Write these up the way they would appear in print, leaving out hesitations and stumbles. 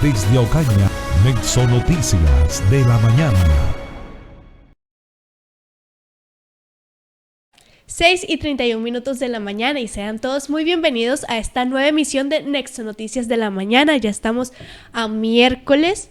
Desde Ocaña, Nexo Noticias de la Mañana. 6:31 de la mañana y sean todos muy bienvenidos a esta nueva emisión de Nexo Noticias de la Mañana. Ya estamos a miércoles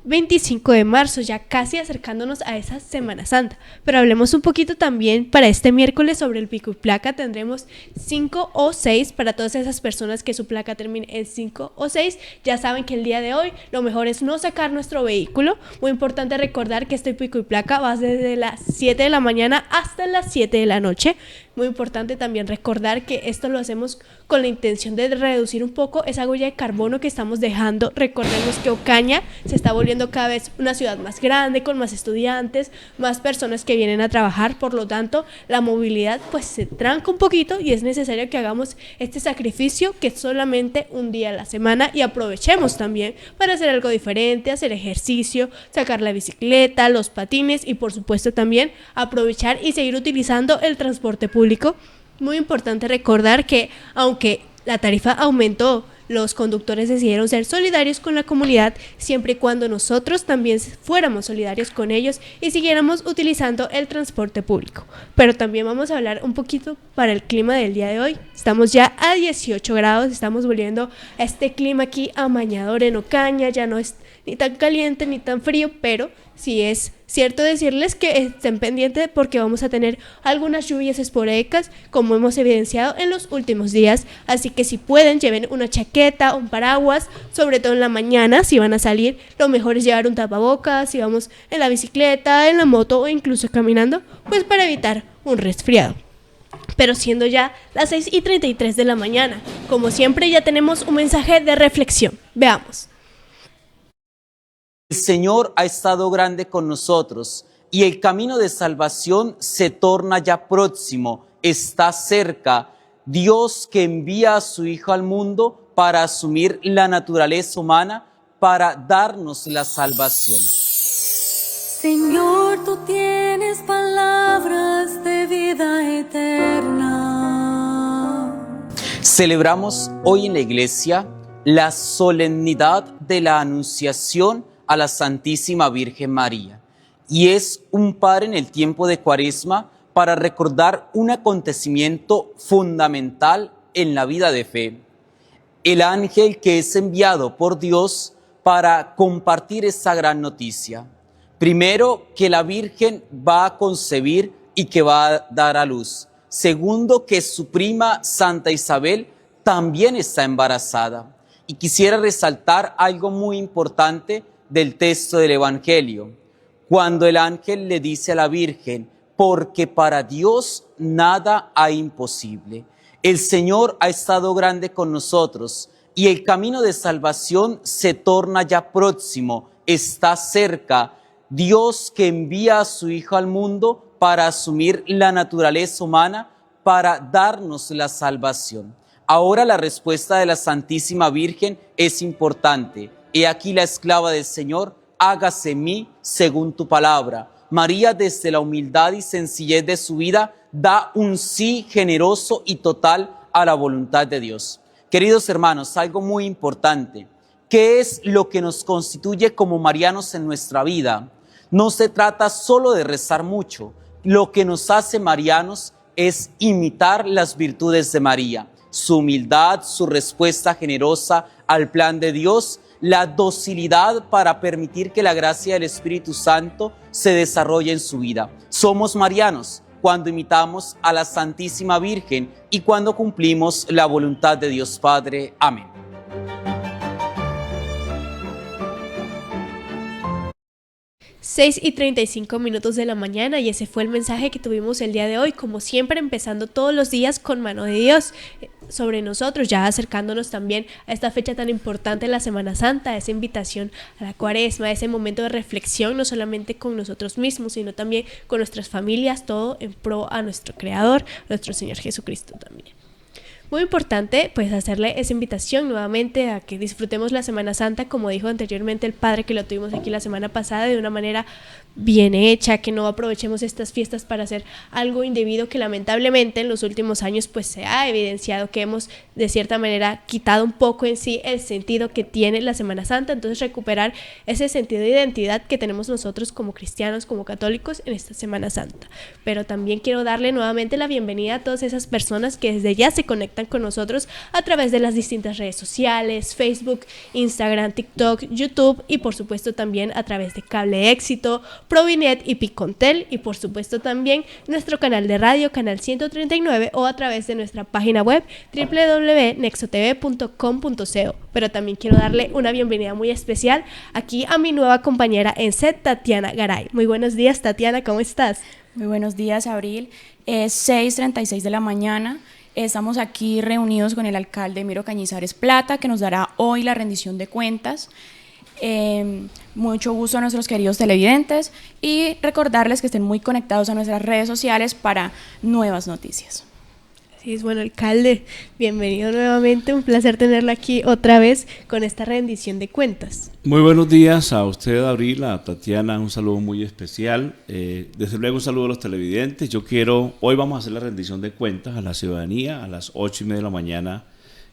25 de marzo, ya casi acercándonos a esa Semana Santa. Pero hablemos un poquito también para este miércoles sobre el pico y placa. Tendremos 5 o 6 para todas esas personas que su placa termine en 5 o 6. Ya saben que el día de hoy lo mejor es no sacar nuestro vehículo. Muy importante recordar que este pico y placa va desde las 7 de la mañana hasta las 7 de la noche. Muy importante también recordar que esto lo hacemos con la intención de reducir un poco esa huella de carbono que estamos dejando. Recordemos que Ocaña se está volviendo cada vez una ciudad más grande, con más estudiantes, más personas que vienen a trabajar, por lo tanto la movilidad pues se tranca un poquito y es necesario que hagamos este sacrificio que es solamente un día a la semana y aprovechemos también para hacer algo diferente, hacer ejercicio, sacar la bicicleta, los patines y por supuesto también aprovechar y seguir utilizando el transporte público. Muy importante recordar que aunque la tarifa aumentó, los conductores decidieron ser solidarios con la comunidad siempre y cuando nosotros también fuéramos solidarios con ellos y siguiéramos utilizando el transporte público. Pero también vamos a hablar un poquito para el clima del día de hoy. Estamos ya a 18 grados, estamos volviendo a este clima aquí amañador en Ocaña, ya no es ni tan caliente ni tan frío, pero sí es cierto decirles que estén pendientes porque vamos a tener algunas lluvias esporádicas como hemos evidenciado en los últimos días, así que si pueden lleven una chaqueta, un paraguas, sobre todo en la mañana si van a salir, lo mejor es llevar un tapabocas, si vamos en la bicicleta, en la moto o incluso caminando, pues para evitar un resfriado. Pero siendo ya las 6:33 de la mañana, como siempre ya tenemos un mensaje de reflexión. Veamos. El Señor ha estado grande con nosotros y el camino de salvación se torna ya próximo, está cerca. Dios que envía a su Hijo al mundo para asumir la naturaleza humana, para darnos la salvación. Señor, tú tienes palabras de vida eterna. Celebramos hoy en la iglesia la solemnidad de la Anunciación a la Santísima Virgen María. Y es un par en el tiempo de Cuaresma para recordar un acontecimiento fundamental en la vida de fe. El ángel que es enviado por Dios para compartir esa gran noticia. Primero, que la Virgen va a concebir y que va a dar a luz. Segundo, que su prima Santa Isabel también está embarazada. Y quisiera resaltar algo muy importante del texto del Evangelio, cuando el ángel le dice a la Virgen, porque para Dios nada hay imposible. El Señor ha estado grande con nosotros y el camino de salvación se torna ya próximo, está cerca. Dios que envía a su Hijo al mundo para asumir la naturaleza humana, para darnos la salvación. Ahora la respuesta de la Santísima Virgen es importante. He aquí la esclava del Señor, hágase en mí según tu palabra. María, desde la humildad y sencillez de su vida, da un sí generoso y total a la voluntad de Dios. Queridos hermanos, algo muy importante. ¿Qué es lo que nos constituye como marianos en nuestra vida? No se trata solo de rezar mucho. Lo que nos hace marianos es imitar las virtudes de María. Su humildad, su respuesta generosa al plan de Dios, la docilidad para permitir que la gracia del Espíritu Santo se desarrolle en su vida. Somos marianos cuando imitamos a la Santísima Virgen y cuando cumplimos la voluntad de Dios Padre. Amén. 6:35 de la mañana y ese fue el mensaje que tuvimos el día de hoy, como siempre empezando todos los días con mano de Dios sobre nosotros, ya acercándonos también a esta fecha tan importante, la Semana Santa, esa invitación a la Cuaresma, ese momento de reflexión, no solamente con nosotros mismos, sino también con nuestras familias, todo en pro a nuestro Creador, nuestro Señor Jesucristo también. Muy importante pues hacerle esa invitación nuevamente a que disfrutemos la Semana Santa, como dijo anteriormente el padre que lo tuvimos aquí la semana pasada, de una manera bien hecha, que no aprovechemos estas fiestas para hacer algo indebido, que lamentablemente en los últimos años pues se ha evidenciado que hemos de cierta manera quitado un poco en sí el sentido que tiene la Semana Santa. Entonces recuperar ese sentido de identidad que tenemos nosotros como cristianos, como católicos en esta Semana Santa. Pero también quiero darle nuevamente la bienvenida a todas esas personas que desde ya se conectan con nosotros a través de las distintas redes sociales, Facebook, Instagram, TikTok, YouTube y por supuesto también a través de Cable Éxito, Provinet y Picontel, y por supuesto también nuestro canal de radio, Canal 139, o a través de nuestra página web www.nexotv.com.co. Pero también quiero darle una bienvenida muy especial aquí a mi nueva compañera en set, Tatiana Garay. Muy buenos días, Tatiana, ¿cómo estás? Muy buenos días, Abril. Es 6:36 de la mañana. Estamos aquí reunidos con el alcalde Miro Cañizares Plata, que nos dará hoy la rendición de cuentas. Mucho gusto a nuestros queridos televidentes y recordarles que estén muy conectados a nuestras redes sociales para nuevas noticias. Así es, bueno, alcalde, bienvenido nuevamente, un placer tenerlo aquí otra vez con esta rendición de cuentas. Muy buenos días a usted, Abril, a Tatiana, un saludo muy especial. Desde luego un saludo a los televidentes. Hoy vamos a hacer la rendición de cuentas a la ciudadanía a las 8:30 de la mañana.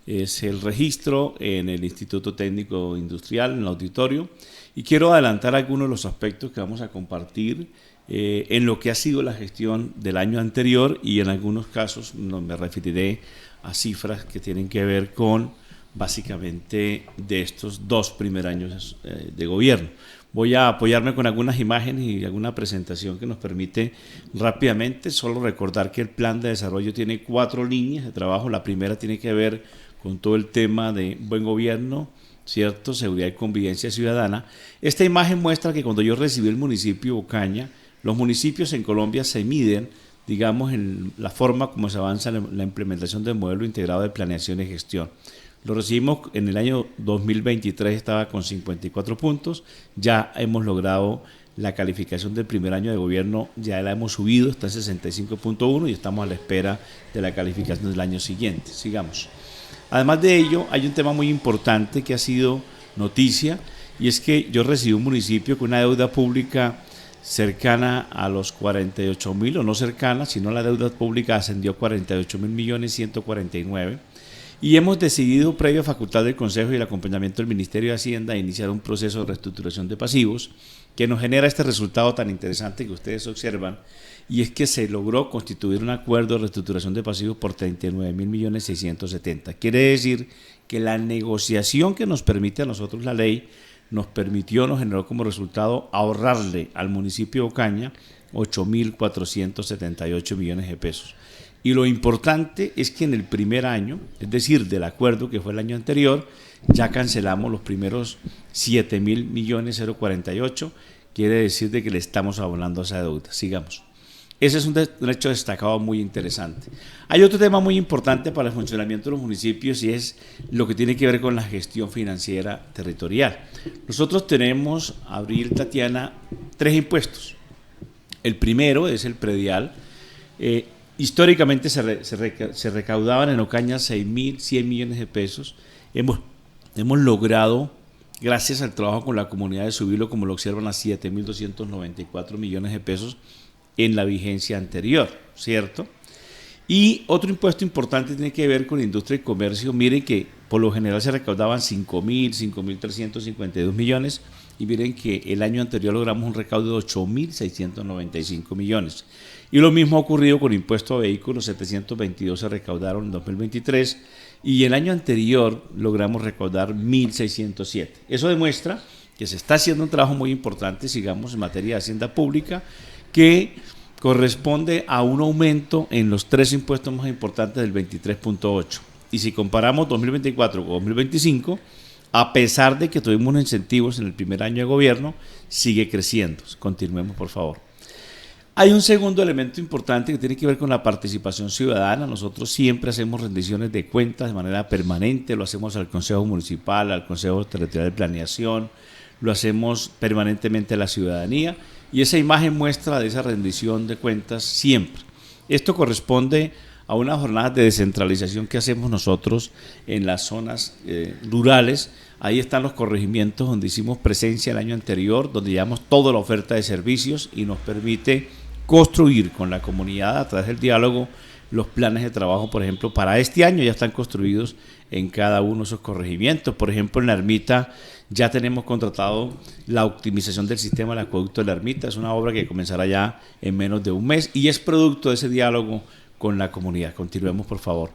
Es el registro en el Instituto Técnico Industrial, en el auditorio, y quiero adelantar algunos de los aspectos que vamos a compartir en lo que ha sido la gestión del año anterior, y en algunos casos me referiré a cifras que tienen que ver con básicamente de estos 2 primeros años de gobierno. Voy a apoyarme con algunas imágenes y alguna presentación que nos permite rápidamente solo recordar que el plan de desarrollo tiene 4 líneas de trabajo. La primera tiene que ver con todo el tema de buen gobierno, ¿cierto? Seguridad y convivencia ciudadana. Esta imagen muestra que cuando yo recibí el municipio de Ocaña, los municipios en Colombia se miden, digamos, en la forma como se avanza en la implementación del modelo integrado de planeación y gestión. Lo recibimos en el año 2023, estaba con 54 puntos, ya hemos logrado la calificación del primer año de gobierno, ya la hemos subido, está en 65.1 y estamos a la espera de la calificación del año siguiente. Sigamos. Además de ello, hay un tema muy importante que ha sido noticia, y es que yo recibí un municipio con una deuda pública cercana a los 48.000, o no cercana, sino la deuda pública ascendió a 48.149.000, y hemos decidido, previo a facultad del Consejo y el acompañamiento del Ministerio de Hacienda, iniciar un proceso de reestructuración de pasivos que nos genera este resultado tan interesante que ustedes observan, y es que se logró constituir un acuerdo de reestructuración de pasivos por 39.670.000. Quiere decir que la negociación que nos permite a nosotros la ley nos generó como resultado ahorrarle al municipio de Ocaña 8.478 millones de pesos. Y lo importante es que en el primer año, es decir, del acuerdo que fue el año anterior, ya cancelamos los primeros 7.000.048. Quiere decir de que le estamos abonando a esa deuda. Sigamos. Ese es un hecho destacado muy interesante. Hay otro tema muy importante para el funcionamiento de los municipios, y es lo que tiene que ver con la gestión financiera territorial. Nosotros tenemos, Abril, Tatiana, 3 impuestos. El primero es el predial. Históricamente se recaudaban en Ocaña 6.100 millones de pesos. Hemos logrado, gracias al trabajo con la comunidad, de subirlo, como lo observan, a 7.294 millones de pesos en la vigencia anterior, ¿cierto? Y otro impuesto importante tiene que ver con industria y comercio. Miren que por lo general se recaudaban 5.352 millones, y miren que el año anterior logramos un recaudo de 8.695 millones. Y lo mismo ha ocurrido con impuesto a vehículos, 722 se recaudaron en 2023, y el año anterior logramos recaudar 1.607. Eso demuestra que se está haciendo un trabajo muy importante, sigamos, en materia de hacienda pública, que corresponde a un aumento en los 3 impuestos más importantes del 23.8. Y si comparamos 2024 con 2025, a pesar de que tuvimos unos incentivos en el primer año de gobierno, sigue creciendo. Continuemos, por favor. Hay un segundo elemento importante que tiene que ver con la participación ciudadana. Nosotros siempre hacemos rendiciones de cuentas de manera permanente, lo hacemos al Consejo Municipal, al Consejo Territorial de Planeación, lo hacemos permanentemente a la ciudadanía, y esa imagen muestra de esa rendición de cuentas siempre. Esto corresponde a unas jornadas de descentralización que hacemos nosotros en las zonas rurales. Ahí están los corregimientos donde hicimos presencia el año anterior, donde llevamos toda la oferta de servicios y nos permite construir con la comunidad a través del diálogo los planes de trabajo. Por ejemplo, para este año ya están construidos en cada uno de esos corregimientos. Por ejemplo, en la Ermita ya tenemos contratado la optimización del sistema del acueducto de la Ermita. Es una obra que comenzará ya en menos de un mes y es producto de ese diálogo con la comunidad. Continuemos, por favor.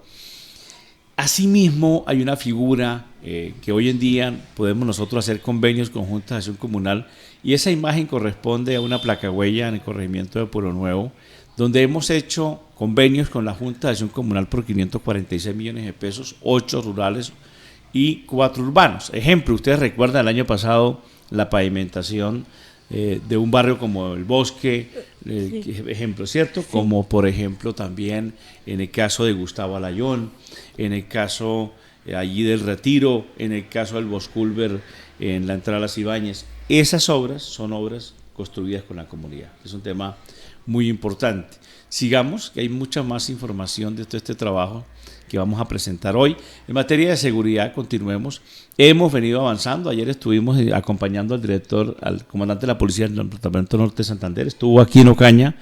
Asimismo, hay una figura que hoy en día podemos nosotros hacer convenios con juntas de acción comunal, y esa imagen corresponde a una placahuella en el corregimiento de Pueblo Nuevo, donde hemos hecho convenios con la Junta de Acción Comunal por 546 millones de pesos, 8 rurales y 4 urbanos. Ejemplo, ustedes recuerdan el año pasado la pavimentación de un barrio como El Bosque, Sí. ejemplo, ¿cierto? Sí. Como por ejemplo también en el caso de Gustavo Alayón, en el caso allí del Retiro, en el caso del Bosculver en la entrada a Las Ibáñez. Esas obras son obras construidas con la comunidad. Es un tema muy importante. Sigamos, que hay mucha más información de todo este trabajo que vamos a presentar hoy. En materia de seguridad, continuemos. Hemos venido avanzando. Ayer estuvimos acompañando al director, al comandante de la policía del Departamento Norte de Santander. Estuvo aquí en Ocaña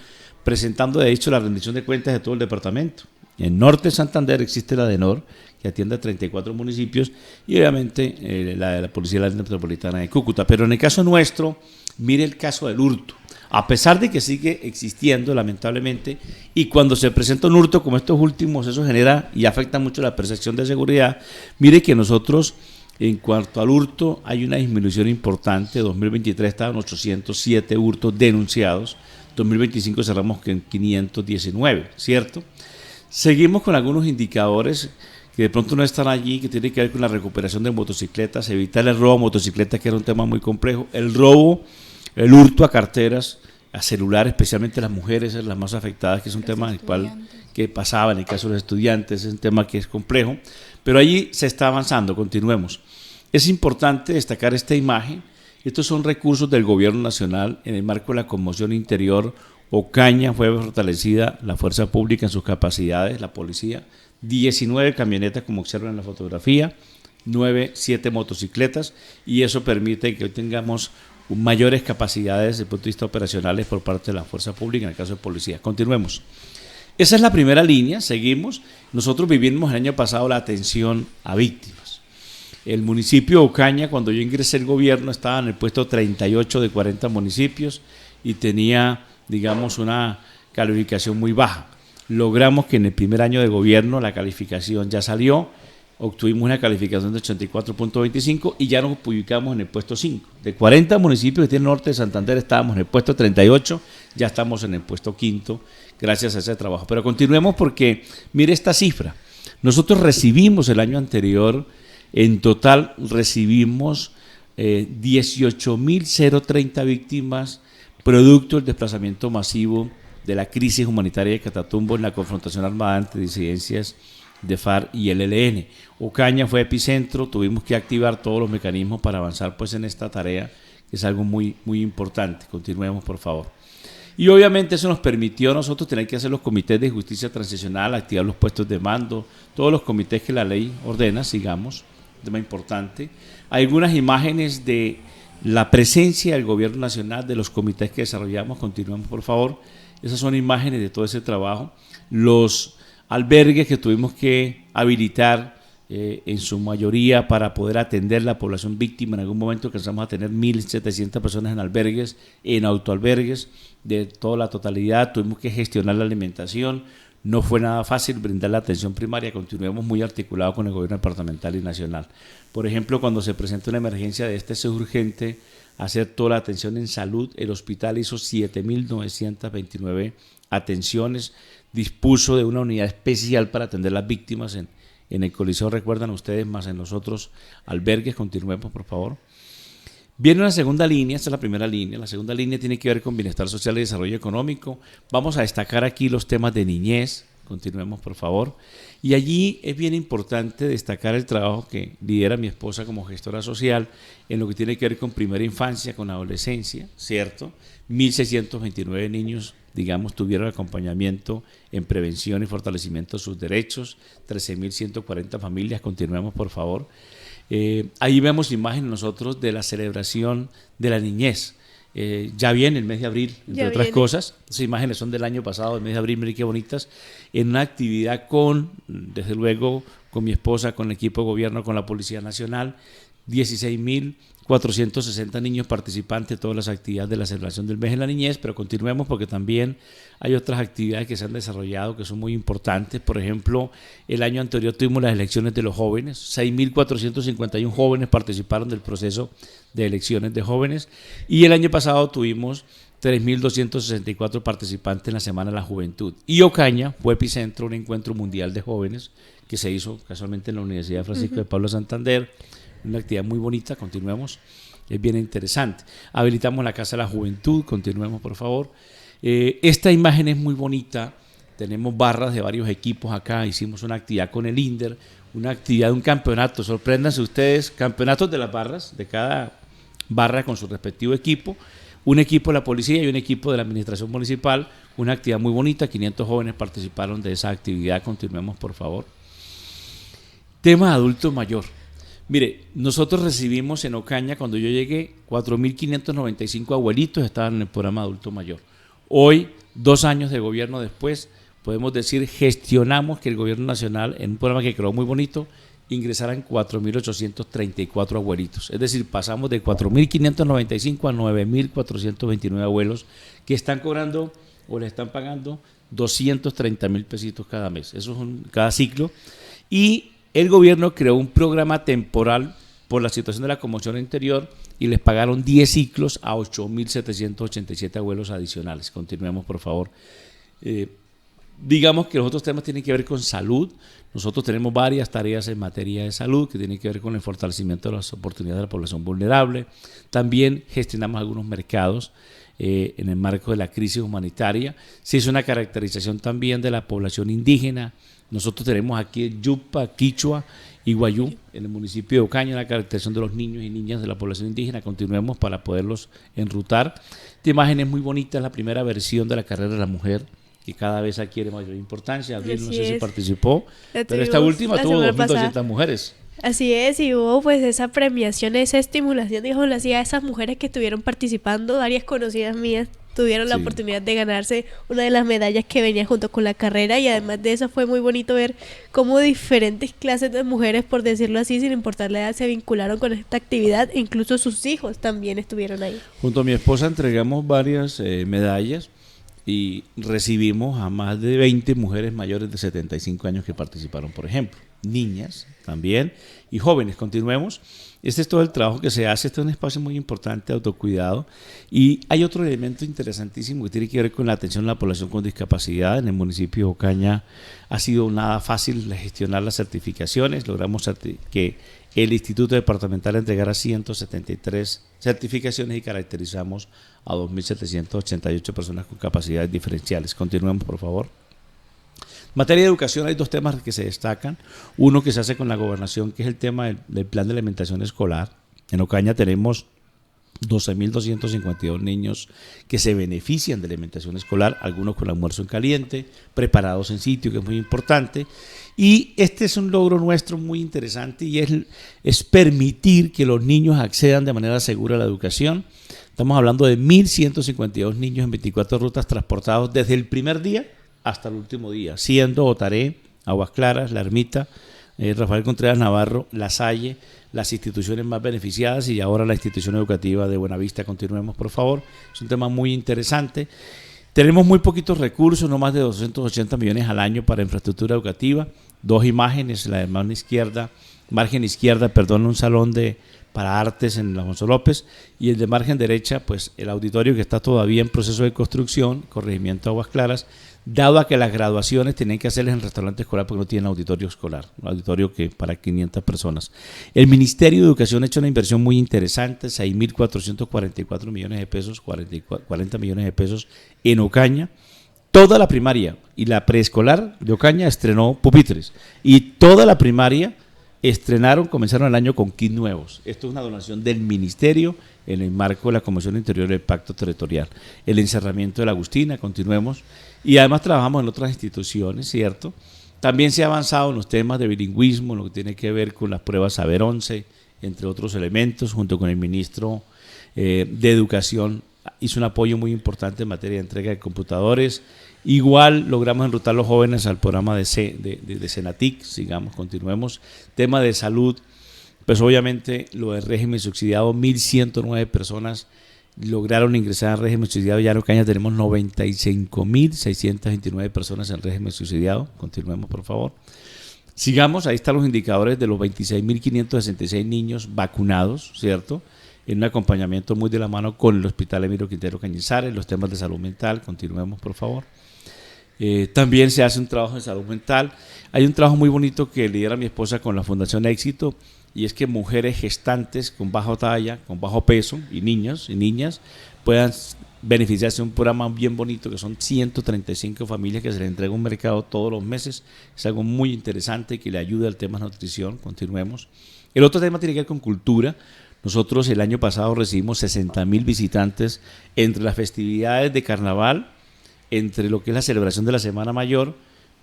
presentando, de hecho, la rendición de cuentas de todo el departamento. En Norte de Santander existe la DENOR, que atiende a 34 municipios, y obviamente la de la Policía de la Metropolitana de Cúcuta. Pero en el caso nuestro, mire el caso del hurto. A pesar de que sigue existiendo, lamentablemente, y cuando se presenta un hurto como estos últimos, eso genera y afecta mucho la percepción de seguridad. Mire que nosotros, en cuanto al hurto, hay una disminución importante. 2023 estaban 807 hurtos denunciados, 2025 cerramos en 519, ¿cierto? Seguimos con algunos indicadores que de pronto no están allí, que tienen que ver con la recuperación de motocicletas, evitar el robo a motocicletas, que era un tema muy complejo, el robo, el hurto a carteras, a celulares, especialmente las mujeres, las más afectadas, que es un tema en el cual que pasaba en el caso de los estudiantes, es un tema que es complejo, pero allí se está avanzando. Continuemos. Es importante destacar esta imagen. Estos son recursos del gobierno nacional en el marco de la conmoción interior. Ocaña fue fortalecida la fuerza pública en sus capacidades, la policía, 19 camionetas como observan en la fotografía, 7 motocicletas, y eso permite que hoy tengamos mayores capacidades desde el punto de vista operacionales por parte de la fuerza pública en el caso de policía. Continuemos. Esa es la primera línea, seguimos. Nosotros vivimos el año pasado la atención a víctimas. El municipio de Ocaña, cuando yo ingresé al gobierno, estaba en el puesto 38 de 40 municipios y tenía, digamos, una calificación muy baja. Logramos que en el primer año de gobierno la calificación ya salió, obtuvimos una calificación de 84.25 y ya nos ubicamos en el puesto 5. De 40 municipios que tiene el norte de Santander estábamos en el puesto 38, ya estamos en el puesto 5 gracias a ese trabajo. Pero continuemos porque mire esta cifra. Nosotros recibimos el año anterior, en total recibimos 18.030 víctimas producto del desplazamiento masivo de la crisis humanitaria de Catatumbo en la confrontación armada entre disidencias de FARC y el ELN. Ocaña fue epicentro, tuvimos que activar todos los mecanismos para avanzar pues en esta tarea, que es algo muy, muy importante. Continuemos, por favor. Y obviamente eso nos permitió a nosotros tener que hacer los comités de justicia transicional, activar los puestos de mando, todos los comités que la ley ordena, sigamos, tema importante. Hay algunas imágenes de la presencia del gobierno nacional, de los comités que desarrollamos, continuemos, por favor. Esas son imágenes de todo ese trabajo. Los albergues que tuvimos que habilitar en su mayoría para poder atender la población víctima. En algún momento alcanzamos a tener 1.700 personas en albergues, en autoalbergues, de toda la totalidad. Tuvimos que gestionar la alimentación. No fue nada fácil brindar la atención primaria. Continuamos muy articulados con el gobierno departamental y nacional. Por ejemplo, cuando se presenta una emergencia de este, es urgente hacer toda la atención en salud. El hospital hizo 7.929 atenciones, dispuso de una unidad especial para atender a las víctimas en el Coliseo, recuerdan ustedes, más en los otros albergues. Continuemos, por favor. Viene una segunda línea, esta es la primera línea. La segunda línea tiene que ver con bienestar social y desarrollo económico. Vamos a destacar aquí los temas de niñez. Continuemos, por favor. Y allí es bien importante destacar el trabajo que lidera mi esposa como gestora social en lo que tiene que ver con primera infancia, con adolescencia, ¿cierto? 1.629 niños digamos, tuvieron acompañamiento en prevención y fortalecimiento de sus derechos. 13.140 familias, continuemos por favor. Ahí vemos imágenes nosotros de la celebración de la niñez. Ya viene el mes de abril, entre otras cosas. Esas imágenes son del año pasado, el mes de abril, miren qué bonitas. En una actividad desde luego, con mi esposa, con el equipo de gobierno, con la Policía Nacional, 16.460 niños participantes de todas las actividades de la celebración del mes de la niñez, pero continuemos porque también hay otras actividades que se han desarrollado que son muy importantes. Por ejemplo, el año anterior tuvimos las elecciones de los jóvenes, 6.451 jóvenes participaron del proceso de elecciones de jóvenes, y el año pasado tuvimos 3.264 participantes en la Semana de la Juventud. Y Ocaña fue epicentro de un encuentro mundial de jóvenes que se hizo casualmente en la Universidad Francisco de Pablo Santander. Una actividad muy bonita, continuemos, es bien interesante. Habilitamos la Casa de la Juventud, continuemos por favor. Esta imagen es muy bonita, tenemos barras de varios equipos acá, hicimos una actividad con el INDER, una actividad de un campeonato, sorpréndanse ustedes, campeonatos de las barras, de cada barra con su respectivo equipo, un equipo de la policía y un equipo de la administración municipal, una actividad muy bonita, 500 jóvenes participaron de esa actividad, continuemos por favor. Tema adulto mayor. Mire, nosotros recibimos en Ocaña, cuando yo llegué, 4.595 abuelitos estaban en el programa adulto mayor. Hoy, 2 años de gobierno después, podemos decir, gestionamos que el gobierno nacional, en un programa que quedó muy bonito, ingresaran 4.834 abuelitos. Es decir, pasamos de 4.595 a 9.429 abuelos que están cobrando o le están pagando 230.000 pesitos cada mes. Eso es cada ciclo. Y el gobierno creó un programa temporal por la situación de la conmoción interior y les pagaron 10 ciclos a 8.787 abuelos adicionales. Continuemos, por favor. Digamos que los otros temas tienen que ver con salud. Nosotros tenemos varias tareas en materia de salud que tienen que ver con el fortalecimiento de las oportunidades de la población vulnerable. También gestionamos algunos mercados en el marco de la crisis humanitaria. Se hizo una caracterización también de la población indígena. Nosotros tenemos aquí Yupa, Quichua y Guayú en el municipio de Ocaña, la caracterización de los niños y niñas de la población indígena. Continuemos para poderlos enrutar. Esta imagen es muy bonita, es la primera versión de la carrera de la mujer, que cada vez adquiere mayor importancia. Abril, no sé si participó, pero esta última tuvo 2.200 mujeres. Así es, y hubo pues esa premiación, esa estimulación, digámoslo así, a esas mujeres que estuvieron participando. Varias conocidas mías tuvieron la oportunidad de ganarse una de las medallas que venía junto con la carrera, y además de eso fue muy bonito ver cómo diferentes clases de mujeres, por decirlo así, sin importar la edad, se vincularon con esta actividad, e incluso sus hijos también estuvieron ahí. Junto a mi esposa entregamos varias medallas y recibimos a más de 20 mujeres mayores de 75 años que participaron, por ejemplo. Niñas también y jóvenes. Continuemos. Este es todo el trabajo que se hace. Este es un espacio muy importante de autocuidado, y hay otro elemento interesantísimo que tiene que ver con la atención a la población con discapacidad. En el municipio de Ocaña ha sido nada fácil gestionar las certificaciones. Logramos que el Instituto Departamental entregara 173 certificaciones y caracterizamos a 2.788 personas con capacidades diferenciales. Continuemos, por favor. En materia de educación hay 2 temas que se destacan. Uno que se hace con la gobernación, que es el tema del plan de alimentación escolar. En Ocaña tenemos 12.252 niños que se benefician de la alimentación escolar, algunos con almuerzo en caliente, preparados en sitio, que es muy importante. Y este es un logro nuestro muy interesante, y es permitir que los niños accedan de manera segura a la educación. Estamos hablando de 1.152 niños en 24 rutas transportados desde el primer día hasta el último día, siendo Otaré, Aguas Claras, La Ermita, Rafael Contreras Navarro, La Salle, las instituciones más beneficiadas, y ahora la institución educativa de Buenavista. Continuemos, por favor. Es un tema muy interesante. Tenemos muy poquitos recursos, no más de 280 millones al año para infraestructura educativa. 2 imágenes, la de margen izquierda, un salón para artes en Alfonso López, y el de margen derecha, pues el auditorio que está todavía en proceso de construcción, corregimiento Aguas Claras, dado a que las graduaciones tienen que hacerlas en restaurante escolar porque no tienen auditorio escolar, un auditorio que para 500 personas. El Ministerio de Educación ha hecho una inversión muy interesante, 6.444 millones de pesos, 40 millones de pesos en Ocaña. Toda la primaria y la preescolar de Ocaña estrenó pupitres, y toda la primaria comenzaron el año con kits nuevos. Esto es una donación del Ministerio en el marco de la Convención Interior del Pacto Territorial. El encerramiento de la Agustina, continuemos. Y además trabajamos en otras instituciones, ¿cierto? También se ha avanzado en los temas de bilingüismo, en lo que tiene que ver con las pruebas Saber 11, entre otros elementos, junto con el ministro de Educación. Hizo un apoyo muy importante en materia de entrega de computadores. Igual logramos enrutar a los jóvenes al programa de Senatic, sigamos, continuemos. Tema de salud, pues obviamente lo del régimen subsidiado, 1.109 personas lograron ingresar al régimen subsidiado. Ya en Ocaña tenemos 95.629 personas en régimen subsidiado. Continuemos, por favor. Sigamos, ahí están los indicadores de los 26.566 niños vacunados, ¿cierto? En un acompañamiento muy de la mano con el Hospital Emilio Quintero Cañizares, los temas de salud mental. Continuemos, por favor. También se hace un trabajo de salud mental. Hay un trabajo muy bonito que lidera mi esposa con la Fundación Éxito, y es que mujeres gestantes con baja talla, con bajo peso, y niños y niñas puedan beneficiarse de un programa bien bonito, que son 135 familias que se les entrega un mercado todos los meses. Es algo muy interesante que le ayuda al tema de nutrición. Continuemos. El otro tema tiene que ver con cultura. Nosotros el año pasado recibimos 60.000 visitantes entre las festividades de carnaval, entre lo que es la celebración de la Semana Mayor,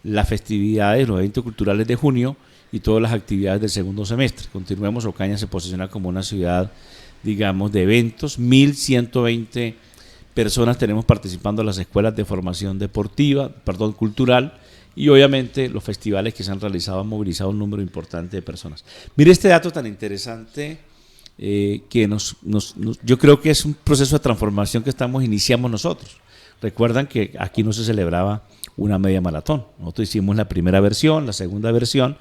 las festividades, los eventos culturales de junio y todas las actividades del segundo semestre. Continuemos, Ocaña se posiciona como una ciudad, digamos, de eventos. 1.120 personas tenemos participando en las escuelas de formación cultural, y obviamente los festivales que se han realizado han movilizado un número importante de personas. Mire este dato tan interesante que yo creo que es un proceso de transformación que iniciamos nosotros. Recuerdan que aquí no se celebraba una media maratón. Nosotros hicimos la primera versión, la segunda versión,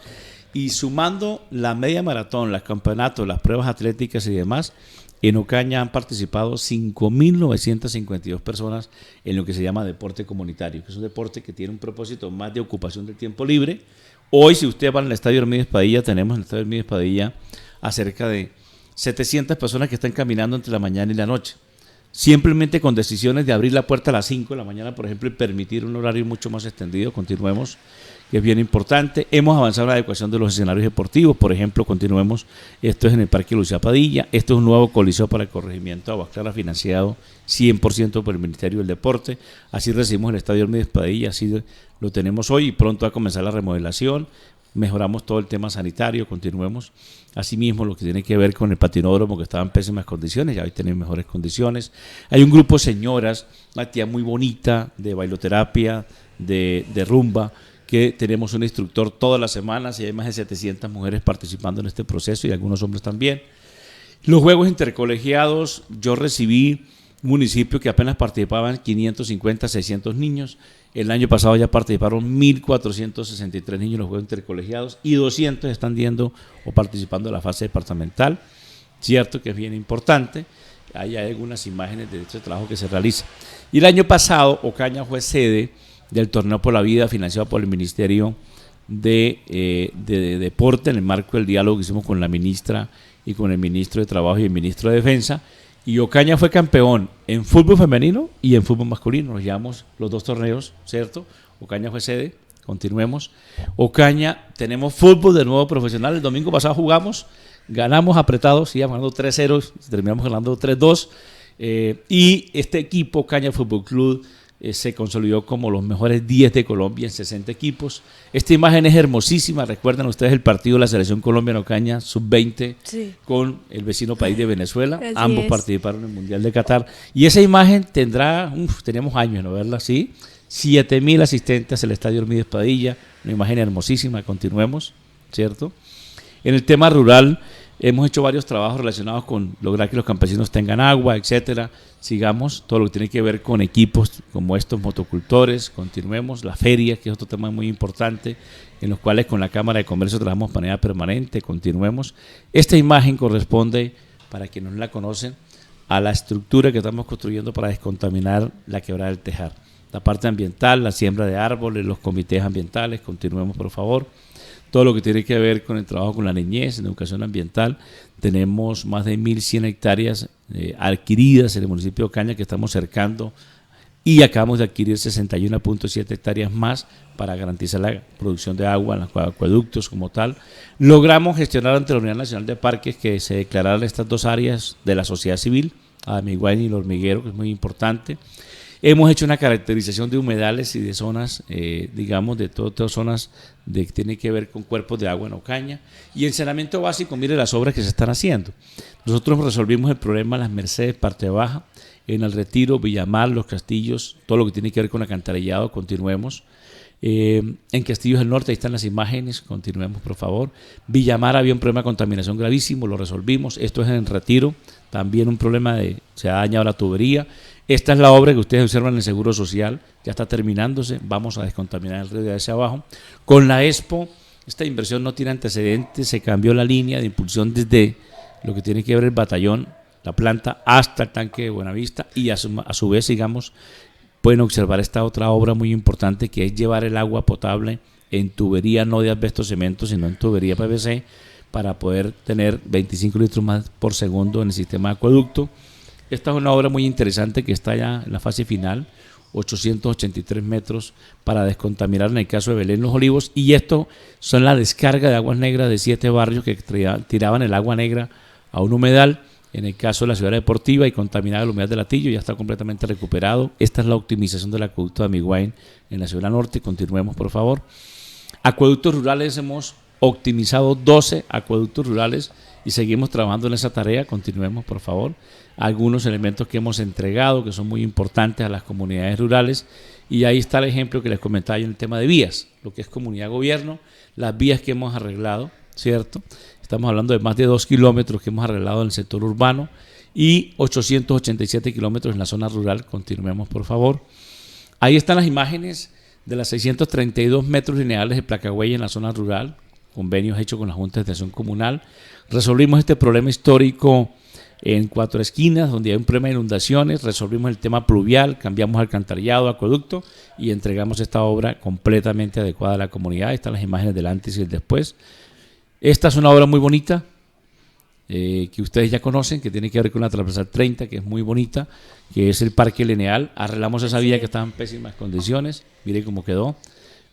y sumando la media maratón, los campeonatos, las pruebas atléticas y demás, en Ocaña han participado 5.952 personas en lo que se llama deporte comunitario, que es un deporte que tiene un propósito más de ocupación del tiempo libre. Hoy, si usted va al Estadio Hermídez Padilla, tenemos en el Estadio Hermídez Padilla a cerca de 700 personas que están caminando entre la mañana y la noche. Simplemente con decisiones de abrir la puerta a las 5 de la mañana, por ejemplo, y permitir un horario mucho más extendido. Continuemos, que es bien importante. Hemos avanzado en la adecuación de los escenarios deportivos. Por ejemplo, continuemos, esto es en el Parque Lucía Padilla. Esto es un nuevo coliseo para el corregimiento de Aguas Claras, financiado 100% por el Ministerio del Deporte. Así recibimos el Estadio Hermídez Padilla, así lo tenemos hoy, y pronto va a comenzar la remodelación. Mejoramos todo el tema sanitario, continuemos. Asimismo, lo que tiene que ver con el patinódromo, que estaba en pésimas condiciones, ya hoy tenemos mejores condiciones. Hay un grupo de señoras, una actividad muy bonita de bailoterapia, de rumba, que tenemos un instructor todas las semanas, y hay más de 700 mujeres participando en este proceso, y algunos hombres también. Los juegos intercolegiados, yo recibí un municipio que apenas participaban 550, 600 niños. El año pasado ya participaron 1.463 niños en los juegos intercolegiados, y 200 están yendo o participando en la fase departamental. Cierto que es bien importante. Ahí hay algunas imágenes de este trabajo que se realiza. Y el año pasado Ocaña fue sede del Torneo por la Vida, financiado por el Ministerio de Deporte, en el marco del diálogo que hicimos con la ministra y con el ministro de Trabajo y el ministro de Defensa. Y Ocaña fue campeón en fútbol femenino y en fútbol masculino. Nos llevamos los dos torneos, ¿cierto? Ocaña fue sede. Continuemos. Ocaña, tenemos fútbol de nuevo profesional. El domingo pasado jugamos, ganamos apretados, íbamos ganando 3-0, terminamos ganando 3-2. Y este equipo, Ocaña Fútbol Club, se consolidó como los mejores 10 de Colombia en 60 equipos. Esta imagen es hermosísima. Recuerdan ustedes el partido de la Selección Colombia en Ocaña, sub-20, sí, con el vecino país de Venezuela. Así ambos participaron en el Mundial de Qatar. Y esa imagen teníamos años de no verla así. 7.000 asistentes al Estadio Hermídez Padilla. Una imagen hermosísima. Continuemos, ¿cierto? En el tema rural, hemos hecho varios trabajos relacionados con lograr que los campesinos tengan agua, etcétera. Sigamos todo lo que tiene que ver con equipos como estos motocultores. Continuemos la feria, que es otro tema muy importante, en los cuales con la Cámara de Comercio trabajamos de manera permanente. Continuemos. Esta imagen corresponde, para quienes no la conocen, a la estructura que estamos construyendo para descontaminar la Quebrada del Tejar. La parte ambiental, la siembra de árboles, los comités ambientales. Continuemos, por favor. Todo lo que tiene que ver con el trabajo con la niñez, en educación ambiental. Tenemos más de 1.100 hectáreas adquiridas en el municipio de Ocaña, que estamos cercando y acabamos de adquirir 61.7 hectáreas más para garantizar la producción de agua en los acueductos como tal. Logramos gestionar ante la Unidad Nacional de Parques que se declararan estas dos áreas de la sociedad civil, Adamiguain y El Hormiguero, que es muy importante. Hemos hecho una caracterización de humedales y de zonas, digamos, de todas zonas que tienen que ver con cuerpos de agua en Ocaña. Y en saneamiento básico, mire las obras que se están haciendo. Nosotros resolvimos el problema en Las Mercedes, parte baja, en El Retiro, Villamar, Los Castillos, todo lo que tiene que ver con alcantarillado, continuemos. En Castillos del Norte, ahí están las imágenes, continuemos por favor. Villamar había un problema de contaminación gravísimo, lo resolvimos. Esto es en El Retiro, también un problema se ha dañado la tubería. Esta es la obra que ustedes observan en el Seguro Social, ya está terminándose, vamos a descontaminar el río de hacia abajo. Con la Expo, esta inversión no tiene antecedentes, se cambió la línea de impulsión desde lo que tiene que ver el batallón, la planta, hasta el tanque de Buenavista, y a su vez, digamos, pueden observar esta otra obra muy importante que es llevar el agua potable en tubería no de asbesto cemento, sino en tubería PVC, para poder tener 25 litros más por segundo en el sistema de acueducto. Esta es una obra muy interesante que está ya en la fase final, 883 metros para descontaminar en el caso de Belén Los Olivos, y esto son la descarga de aguas negras de 7 barrios que tiraban el agua negra a un humedal, en el caso de la ciudad deportiva, y contaminada el humedal de Latillo, ya está completamente recuperado. Esta es la optimización del acueducto de Amiguain en la ciudad norte. Continuemos por favor. Acueductos rurales, hemos optimizado 12 acueductos rurales y seguimos trabajando en esa tarea. Continuemos por favor. Algunos elementos que hemos entregado que son muy importantes a las comunidades rurales, y ahí está el ejemplo que les comentaba yo en el tema de vías, lo que es comunidad gobierno, las vías que hemos arreglado, ¿cierto? Estamos hablando de más de 2 kilómetros que hemos arreglado en el sector urbano y 887 kilómetros en la zona rural. Continuemos por favor. Ahí están las imágenes de las 632 metros lineales de placahuella en la zona rural, convenios hechos con la Junta de Acción Comunal. Resolvimos este problema histórico en 4 esquinas, donde hay un problema de inundaciones. Resolvimos el tema pluvial, cambiamos alcantarillado, acueducto, y entregamos esta obra completamente adecuada a la comunidad. Ahí están las imágenes del antes y el después. Esta es una obra muy bonita, que ustedes ya conocen, que tiene que ver con la transversal 30, que es muy bonita, que es el Parque Lineal. Arreglamos esa vía que estaba en pésimas condiciones. Mire cómo quedó.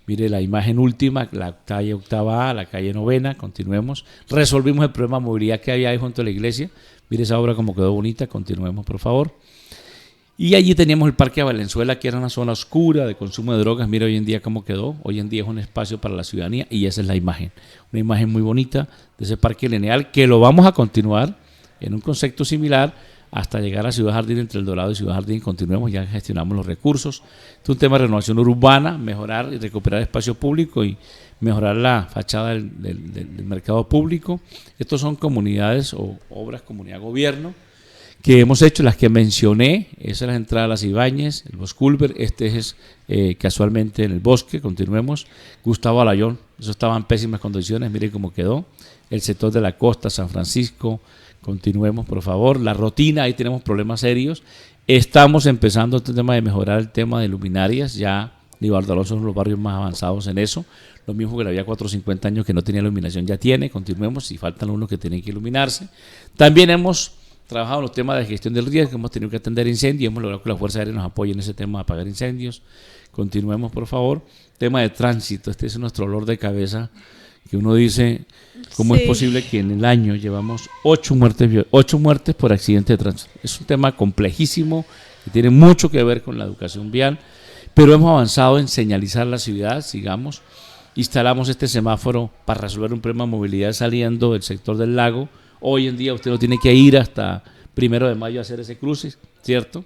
Mire la imagen última, la calle octava A, la calle novena. Continuemos. Resolvimos el problema de movilidad que había ahí junto a la iglesia. Mire esa obra como quedó bonita. Continuemos por favor. Y allí teníamos el Parque Valenzuela, que era una zona oscura de consumo de drogas. Mira hoy en día cómo quedó. Hoy en día es un espacio para la ciudadanía, y esa es la imagen. Una imagen muy bonita de ese Parque Lineal, que lo vamos a continuar en un concepto similar hasta llegar a Ciudad Jardín. Entre El Dorado y Ciudad Jardín continuemos, ya gestionamos los recursos. Este es un tema de renovación urbana, mejorar y recuperar espacio público y mejorar la fachada del mercado público. Estos son comunidades o obras comunidad-gobierno que hemos hecho, las que mencioné. Esa es la entrada a Las Ibáñez, el Bosculver. Este es casualmente en el bosque. Continuemos. Gustavo Alayón, eso estaba en pésimas condiciones, mire cómo quedó. El sector de la costa, San Francisco. Continuemos por favor. La Rotina, ahí tenemos problemas serios. Estamos empezando este tema de mejorar el tema de luminarias. Ya Libardo Alonso son los barrios más avanzados en eso. Lo mismo que la vía 450 años que no tenía iluminación, ya tiene. Continuemos, y faltan unos que tienen que iluminarse. También hemos trabajado en los temas de gestión del riesgo, hemos tenido que atender incendios, hemos logrado que la Fuerza Aérea nos apoye en ese tema de apagar incendios. Continuemos por favor. Tema de tránsito, este es nuestro dolor de cabeza, que uno dice, ¿cómo es posible que en el año llevamos 8 muertes por accidente de tránsito? Es un tema complejísimo, que tiene mucho que ver con la educación vial, pero hemos avanzado en señalizar la ciudad. Sigamos. Instalamos este semáforo para resolver un problema de movilidad saliendo del sector del lago. Hoy en día usted no tiene que ir hasta 1 de mayo a hacer ese cruce, ¿cierto?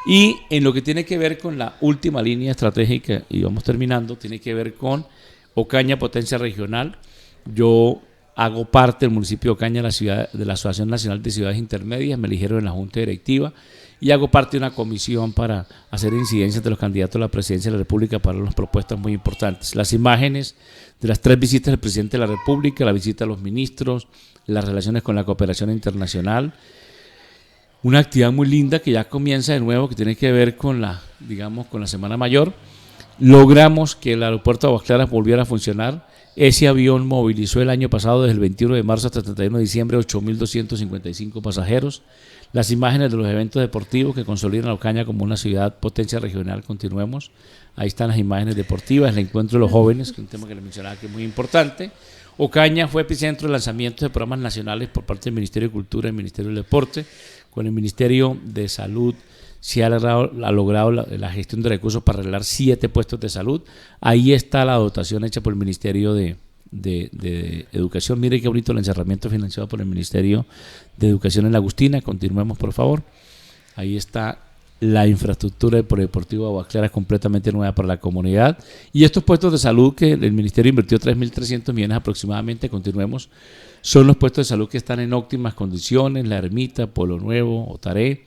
Y en lo que tiene que ver con la última línea estratégica, y vamos terminando, tiene que ver con Ocaña, potencia regional. Yo hago parte del municipio de Ocaña de la Asociación Nacional de Ciudades Intermedias, me eligieron en la Junta Directiva, y hago parte de una comisión para hacer incidencias de los candidatos a la presidencia de la República para unas propuestas muy importantes. Las imágenes de las 3 visitas del presidente de la República, la visita a los ministros, las relaciones con la cooperación internacional, una actividad muy linda que ya comienza de nuevo, que tiene que ver con la Semana Mayor. Logramos que el aeropuerto de Aguas Claras volviera a funcionar. Ese avión movilizó el año pasado, desde el 21 de marzo hasta el 31 de diciembre, 8.255 pasajeros. Las imágenes de los eventos deportivos que consolidan a Ocaña como una ciudad potencia regional, continuemos. Ahí están las imágenes deportivas, el encuentro de los jóvenes, que es un tema que les mencionaba que es muy importante. Ocaña fue epicentro de lanzamientos de programas nacionales por parte del Ministerio de Cultura y el Ministerio del Deporte. Con el Ministerio de Salud se ha logrado la gestión de recursos para arreglar 7 puestos de salud. Ahí está la dotación hecha por el Ministerio de Educación. Mire qué bonito el encerramiento financiado por el Ministerio de Educación en la Agustina. Continuemos, por favor. Ahí está la infraestructura del Polideportivo de Aguas Claras completamente nueva para la comunidad. Y estos puestos de salud que el Ministerio invirtió 3.300 millones aproximadamente, continuemos, son los puestos de salud que están en óptimas condiciones, La Ermita, Pueblo Nuevo, Otaré,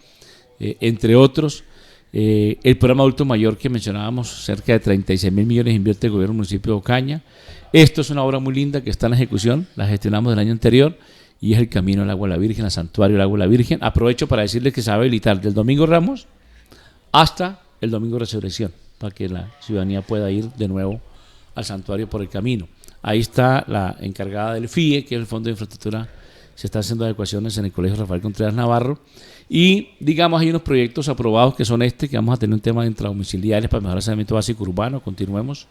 entre otros. El programa adulto mayor que mencionábamos, cerca de 36.000 millones invierte el gobierno del municipio de Ocaña. Esto es una obra muy linda que está en ejecución, la gestionamos del año anterior, y es el camino al Agua de la Virgen, al santuario del Agua de la Virgen. Aprovecho para decirles que se va a habilitar del Domingo Ramos hasta el Domingo Resurrección, para que la ciudadanía pueda ir de nuevo al santuario por el camino. Ahí está la encargada del FIE, que es el Fondo de Infraestructura. Se están haciendo adecuaciones en el Colegio Rafael Contreras Navarro. Y, digamos, hay unos proyectos aprobados que son que vamos a tener un tema de intradomiciliares para mejorar el saneamiento básico urbano. Continuemos.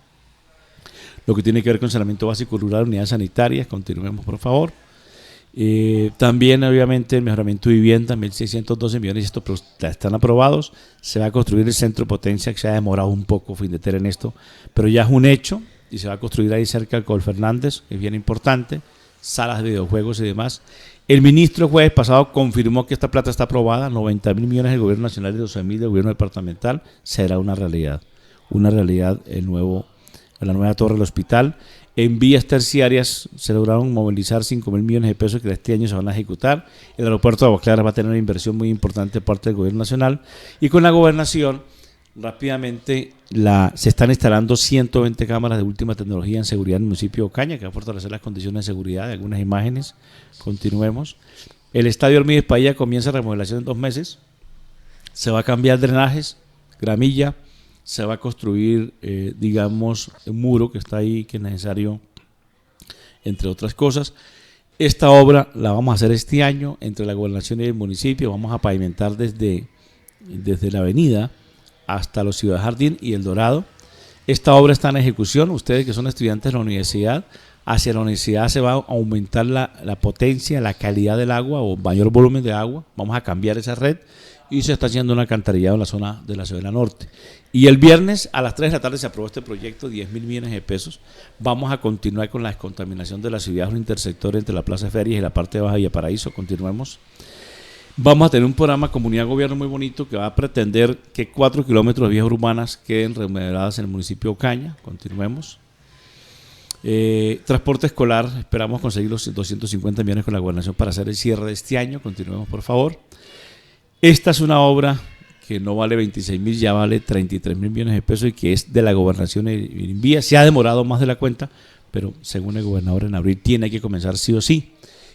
Lo que tiene que ver con saneamiento básico rural, unidades sanitarias. Continuemos, por favor. También, obviamente, el mejoramiento de vivienda, 1.612 millones, estos están aprobados. Se va a construir el centro de potencia, que se ha demorado un poco Findeter en esto, pero ya es un hecho, y se va a construir ahí cerca del Col Fernández, que es bien importante, salas de videojuegos y demás. El ministro el jueves pasado confirmó que esta plata está aprobada, 90.000 millones del gobierno nacional y 12.000 del gobierno departamental. Será una realidad la nueva torre del hospital. En vías terciarias se lograron movilizar 5.000 millones de pesos que este año se van a ejecutar. El aeropuerto de Aguas Claras va a tener una inversión muy importante de parte del gobierno nacional. Y con la gobernación, rápidamente se están instalando 120 cámaras de última tecnología en seguridad en el municipio de Ocaña, que va a fortalecer las condiciones de seguridad de algunas imágenes. Continuemos. El estadio Armídez Pailla comienza remodelación en 2 meses. Se va a cambiar drenajes, gramilla. Se va a construir, un muro que está ahí, que es necesario, entre otras cosas. Esta obra la vamos a hacer este año entre la gobernación y el municipio. Vamos a pavimentar desde la avenida hasta los Ciudad Jardín y El Dorado. Esta obra está en ejecución. Ustedes que son estudiantes de la universidad, hacia la universidad se va a aumentar la potencia, la calidad del agua o mayor volumen de agua. Vamos a cambiar esa red. Y se está haciendo un alcantarillado en la zona de la Ciudad Norte. Y el viernes a las 3 de la tarde se aprobó este proyecto, 10.000 millones de pesos. Vamos a continuar con la descontaminación de la ciudad, un intersector entre la Plaza de Ferias y la parte de Baja Villaparaíso. Continuemos. Vamos a tener un programa comunidad-gobierno muy bonito que va a pretender que 4 kilómetros de vías urbanas queden remodeladas en el municipio de Ocaña. Continuemos. Transporte escolar, esperamos conseguir los 250 millones con la gobernación para hacer el cierre de este año. Continuemos, por favor. Esta es una obra que no vale 26.000, ya vale 33.000 millones de pesos y que es de la gobernación en vía. Se ha demorado más de la cuenta, pero según el gobernador en abril tiene que comenzar sí o sí.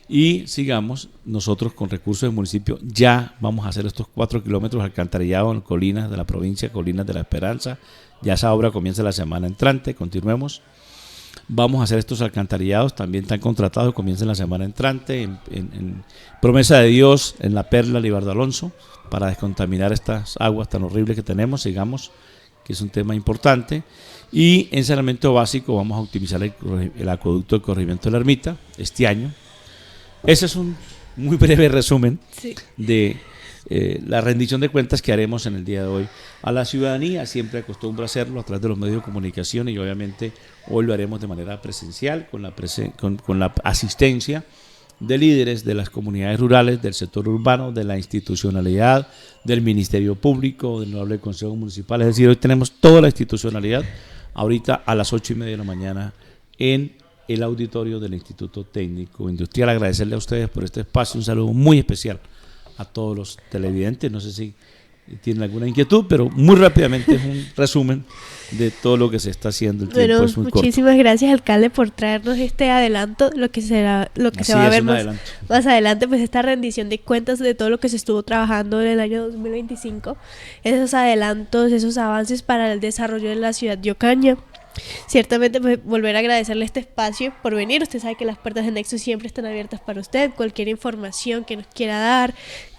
Y sigamos, nosotros con recursos del municipio ya vamos a hacer estos 4 kilómetros alcantarillados en colinas de la provincia, colinas de la Esperanza. Ya esa obra comienza la semana entrante, continuemos. Vamos a hacer estos alcantarillados, también están contratados, comienzan la semana entrante en Promesa de Dios, en La Perla, Libardo Alonso, para descontaminar estas aguas tan horribles que tenemos, sigamos, que es un tema importante. Y en saneamiento básico vamos a optimizar el acueducto del corregimiento de la Ermita este año. Ese es un muy breve resumen de la rendición de cuentas que haremos en el día de hoy a la ciudadanía. Siempre acostumbro a hacerlo a través de los medios de comunicación y obviamente hoy lo haremos de manera presencial con la asistencia de líderes de las comunidades rurales, del sector urbano, de la institucionalidad, del Ministerio Público, del Honorable Consejo Municipal. Es decir, hoy tenemos toda la institucionalidad ahorita a las 8:30 de la mañana en el auditorio del Instituto Técnico Industrial. Agradecerle a ustedes por este espacio, un saludo muy especial a todos los televidentes. No sé si tienen alguna inquietud, pero muy rápidamente es un resumen de todo lo que se está haciendo. El tiempo es muy muchísimas gracias, alcalde, por traernos este adelanto, lo que se va a ver más adelante, pues esta rendición de cuentas de todo lo que se estuvo trabajando en el año 2025, esos adelantos, esos avances para el desarrollo de la ciudad de Ocaña. Ciertamente, pues, volver a agradecerle este espacio por venir. Usted sabe que las puertas de Nexus siempre están abiertas para usted. Cualquier información que nos quiera dar,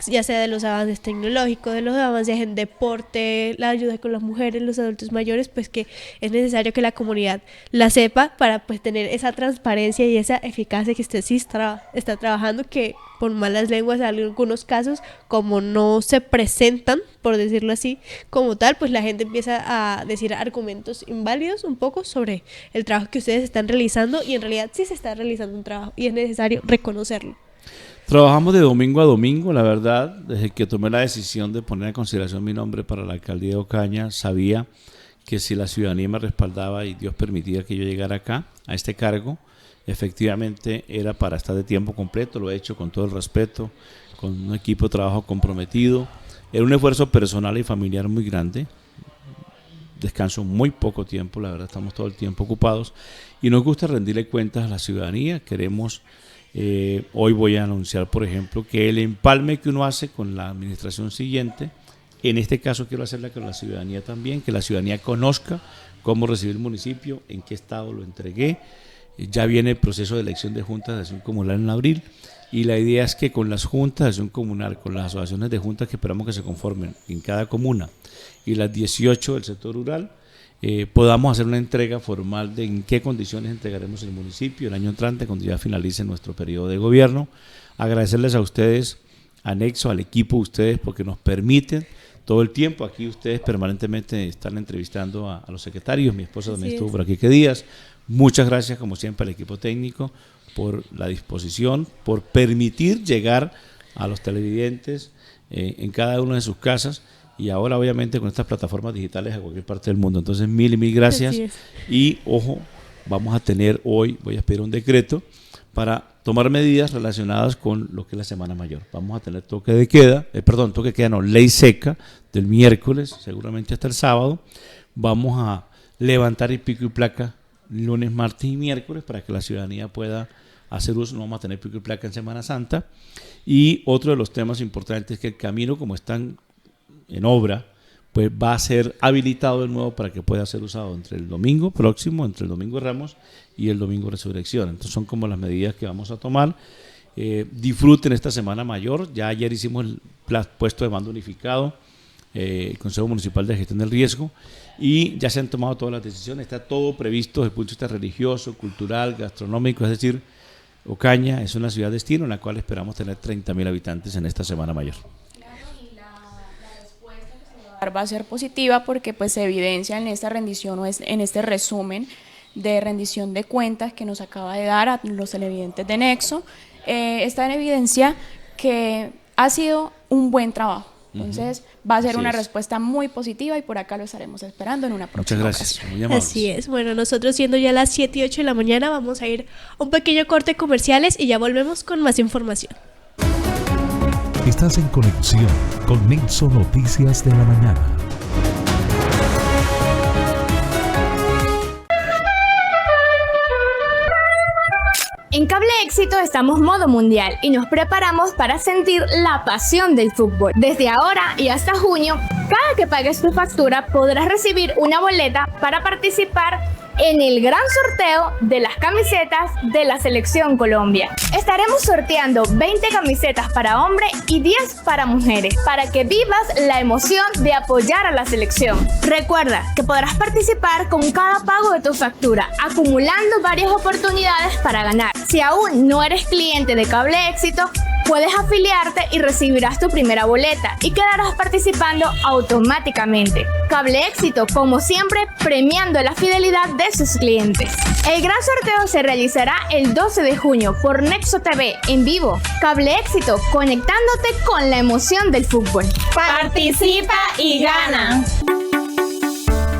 ya sea de los avances tecnológicos, de los avances en deporte, la ayuda con las mujeres, los adultos mayores, pues que es necesario que la comunidad la sepa para pues tener esa transparencia y esa eficacia que usted sí está trabajando, que por malas lenguas en algunos casos, como no se presentan, por decirlo así, como tal, pues la gente empieza a decir argumentos inválidos un poco sobre el trabajo que ustedes están realizando, y en realidad sí se está realizando un trabajo y es necesario reconocerlo. Trabajamos de domingo a domingo, la verdad. Desde que tomé la decisión de poner a consideración mi nombre para la alcaldía de Ocaña, sabía que si la ciudadanía me respaldaba y Dios permitía que yo llegara acá, a este cargo, efectivamente era para estar de tiempo completo. Lo he hecho con todo el respeto, con un equipo de trabajo comprometido. Era un esfuerzo personal y familiar muy grande. Descanso muy poco tiempo, la verdad, estamos todo el tiempo ocupados y nos gusta rendirle cuentas a la ciudadanía. Queremos, hoy voy a anunciar, por ejemplo, que el empalme que uno hace con la administración siguiente, en este caso quiero hacerla con la ciudadanía también, que la ciudadanía conozca cómo recibí el municipio, en qué estado lo entregué. Ya viene el proceso de elección de juntas de acción comunal en abril, y la idea es que con las juntas de acción comunal, con las asociaciones de juntas que esperamos que se conformen en cada comuna y las 18 del sector rural, podamos hacer una entrega formal de en qué condiciones entregaremos el municipio el año entrante, cuando ya finalice nuestro periodo de gobierno. Agradecerles a ustedes, anexo al equipo de ustedes, porque nos permiten todo el tiempo. Aquí ustedes permanentemente están entrevistando a los secretarios. Mi esposa también estuvo por aquí, ¿qué días? Muchas gracias, como siempre, al equipo técnico por la disposición, por permitir llegar a los televidentes en cada una de sus casas, y ahora obviamente con estas plataformas digitales a cualquier parte del mundo. Entonces, mil gracias. Y ojo, vamos a tener hoy, voy a pedir un decreto para tomar medidas relacionadas con lo que es la Semana Mayor. Vamos a tener toque de queda, ley seca del miércoles, seguramente hasta el sábado. Vamos a levantar el pico y placa lunes, martes y miércoles para que la ciudadanía pueda hacer uso. No vamos a tener pico y placa en Semana Santa. Y otro de los temas importantes es que el camino, como están en obra, pues va a ser habilitado de nuevo para que pueda ser usado entre el domingo próximo, entre el domingo de Ramos y el domingo de Resurrección. Entonces son como las medidas que vamos a tomar. Disfruten esta Semana Mayor. Ya ayer hicimos el puesto de mando unificado, el Consejo Municipal de Gestión del Riesgo, y ya se han tomado todas las decisiones. Está todo previsto desde el punto de vista religioso, cultural, gastronómico. Es decir, Ocaña es una ciudad destino en la cual esperamos tener 30.000 habitantes en esta Semana Mayor. Va a ser positiva porque pues se evidencia en esta rendición o en este resumen de rendición de cuentas que nos acaba de dar a los televidentes de Nexo. Está en evidencia que ha sido un buen trabajo. Entonces va a ser una respuesta muy positiva, y por acá lo estaremos esperando en una próxima Muchas gracias. ocasión. Muy amables. Así es. Bueno, nosotros siendo ya las 7 y 8 de la mañana, vamos a ir a un pequeño corte de comerciales y ya volvemos con más información. Estás en conexión con Nexo Noticias de la Mañana. En Cable Éxito estamos modo mundial y nos preparamos para sentir la pasión del fútbol. Desde ahora y hasta junio, cada que pagues tu factura podrás recibir una boleta para participar en el gran sorteo de las camisetas de la Selección Colombia. Estaremos sorteando 20 camisetas para hombre y 10 para mujeres, para que vivas la emoción de apoyar a la selección. Recuerda que podrás participar con cada pago de tu factura, acumulando varias oportunidades para ganar. Si aún no eres cliente de Cable Éxito, puedes afiliarte y recibirás tu primera boleta y quedarás participando automáticamente. Cable Éxito, como siempre, premiando la fidelidad de sus clientes. El gran sorteo se realizará el 12 de junio por Nexo TV en vivo. Cable Éxito, conectándote con la emoción del fútbol. Participa y gana.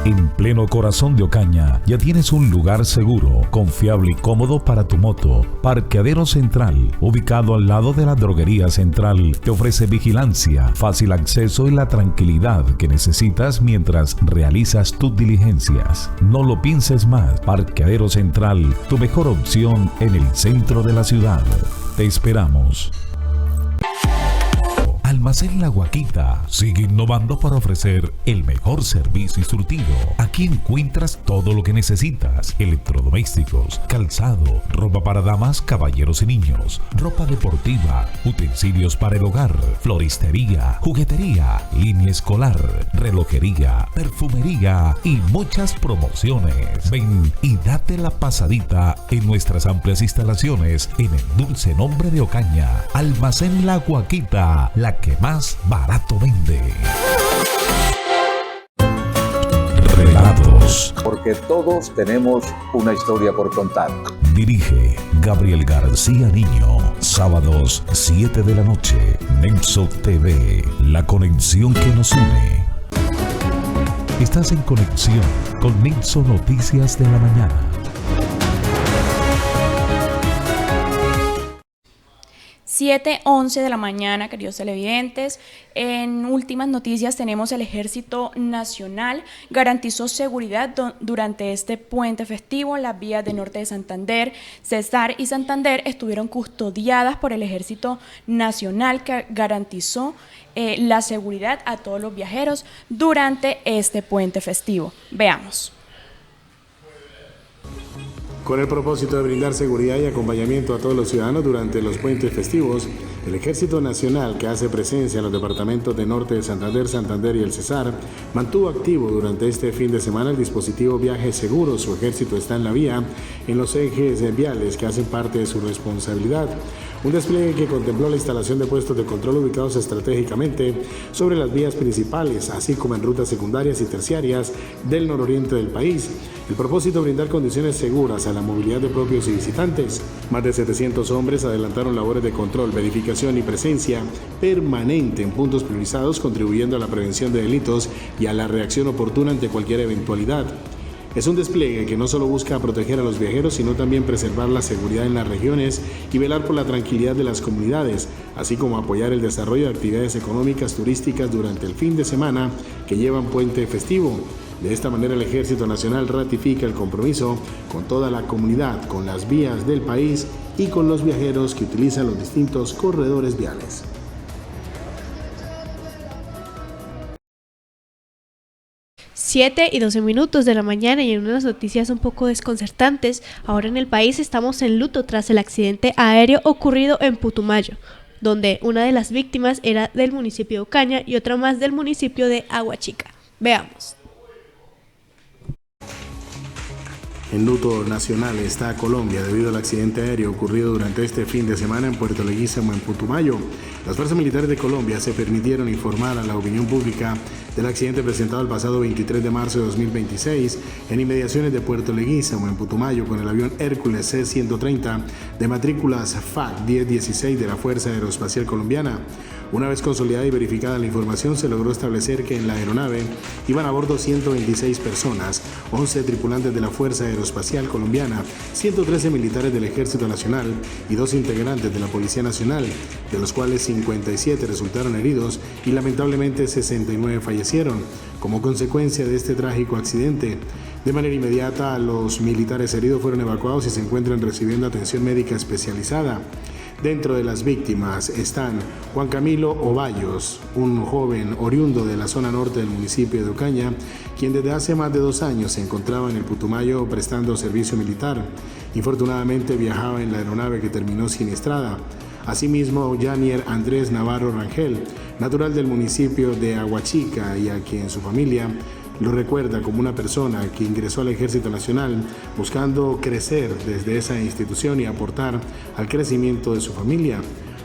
En pleno corazón de Ocaña, ya tienes un lugar seguro, confiable y cómodo para tu moto. Parqueadero Central, ubicado al lado de la Droguería Central, te ofrece vigilancia, fácil acceso y la tranquilidad que necesitas mientras realizas tus diligencias. No lo pienses más. Parqueadero Central, tu mejor opción en el centro de la ciudad. Te esperamos. Almacén La Guaquita sigue innovando para ofrecer el mejor servicio y surtido. Aquí encuentras todo lo que necesitas: electrodomésticos, calzado, ropa para damas, caballeros y niños, ropa deportiva, utensilios para el hogar, floristería, juguetería, línea escolar, relojería, perfumería y muchas promociones. Ven y date la pasadita en nuestras amplias instalaciones en el dulce nombre de Ocaña. Almacén La Guaquita, la que más barato vende. Relatos. Porque todos tenemos una historia por contar. Dirige Gabriel García Niño. Sábados 7 de la noche. Nexo TV, la conexión que nos une. Estás en conexión con Nexo Noticias de la Mañana. 7:11 de la mañana, queridos televidentes. En últimas noticias tenemos: el Ejército Nacional garantizó seguridad durante este puente festivo. Las vías de norte de Santander, Cesar y Santander estuvieron custodiadas por el Ejército Nacional, que garantizó la seguridad a todos los viajeros durante este puente festivo. Veamos. Con el propósito de brindar seguridad y acompañamiento a todos los ciudadanos durante los puentes festivos, el Ejército Nacional, que hace presencia en los departamentos de norte de Santander, Santander y el Cesar, mantuvo activo durante este fin de semana el dispositivo Viaje Seguro. Su ejército está en la vía, en los ejes viales que hacen parte de su responsabilidad. Un despliegue que contempló la instalación de puestos de control ubicados estratégicamente sobre las vías principales, así como en rutas secundarias y terciarias del nororiente del país. El propósito: brindar condiciones seguras a la movilidad de propios y visitantes. Más de 700 hombres adelantaron labores de control, verificación y presencia permanente en puntos priorizados, contribuyendo a la prevención de delitos y a la reacción oportuna ante cualquier eventualidad. Es un despliegue que no solo busca proteger a los viajeros, sino también preservar la seguridad en las regiones y velar por la tranquilidad de las comunidades, así como apoyar el desarrollo de actividades económicas turísticas durante el fin de semana que llevan puente festivo. De esta manera, el Ejército Nacional ratifica el compromiso con toda la comunidad, con las vías del país y con los viajeros que utilizan los distintos corredores viales. 7:12 de la mañana, y en unas noticias un poco desconcertantes. Ahora en el país estamos en luto tras el accidente aéreo ocurrido en Putumayo, donde una de las víctimas era del municipio de Ocaña y otra más del municipio de Aguachica. Veamos. En luto nacional está Colombia debido al accidente aéreo ocurrido durante este fin de semana en Puerto Leguízamo, en Putumayo. Las fuerzas militares de Colombia se permitieron informar a la opinión pública del accidente presentado el pasado 23 de marzo de 2026 en inmediaciones de Puerto Leguízamo, en Putumayo, con el avión Hércules C-130 de matrículas FAC 1016 de la Fuerza Aeroespacial Colombiana. Una vez consolidada y verificada la información, se logró establecer que en la aeronave iban a bordo 126 personas, 11 tripulantes de la Fuerza Aeroespacial Colombiana, 113 militares del Ejército Nacional y 2 integrantes de la Policía Nacional, de los cuales 57 resultaron heridos y lamentablemente 69 fallecieron como consecuencia de este trágico accidente. De manera inmediata, los militares heridos fueron evacuados y se encuentran recibiendo atención médica especializada. Dentro de las víctimas están Juan Camilo Ovallos, un joven oriundo de la zona norte del municipio de Ocaña, quien desde hace más de 2 años se encontraba en el Putumayo prestando servicio militar. Infortunadamente viajaba en la aeronave que terminó siniestrada. Asimismo, Yanier Andrés Navarro Rangel, natural del municipio de Aguachica, y a quien su familia lo recuerda como una persona que ingresó al Ejército Nacional buscando crecer desde esa institución y aportar al crecimiento de su familia.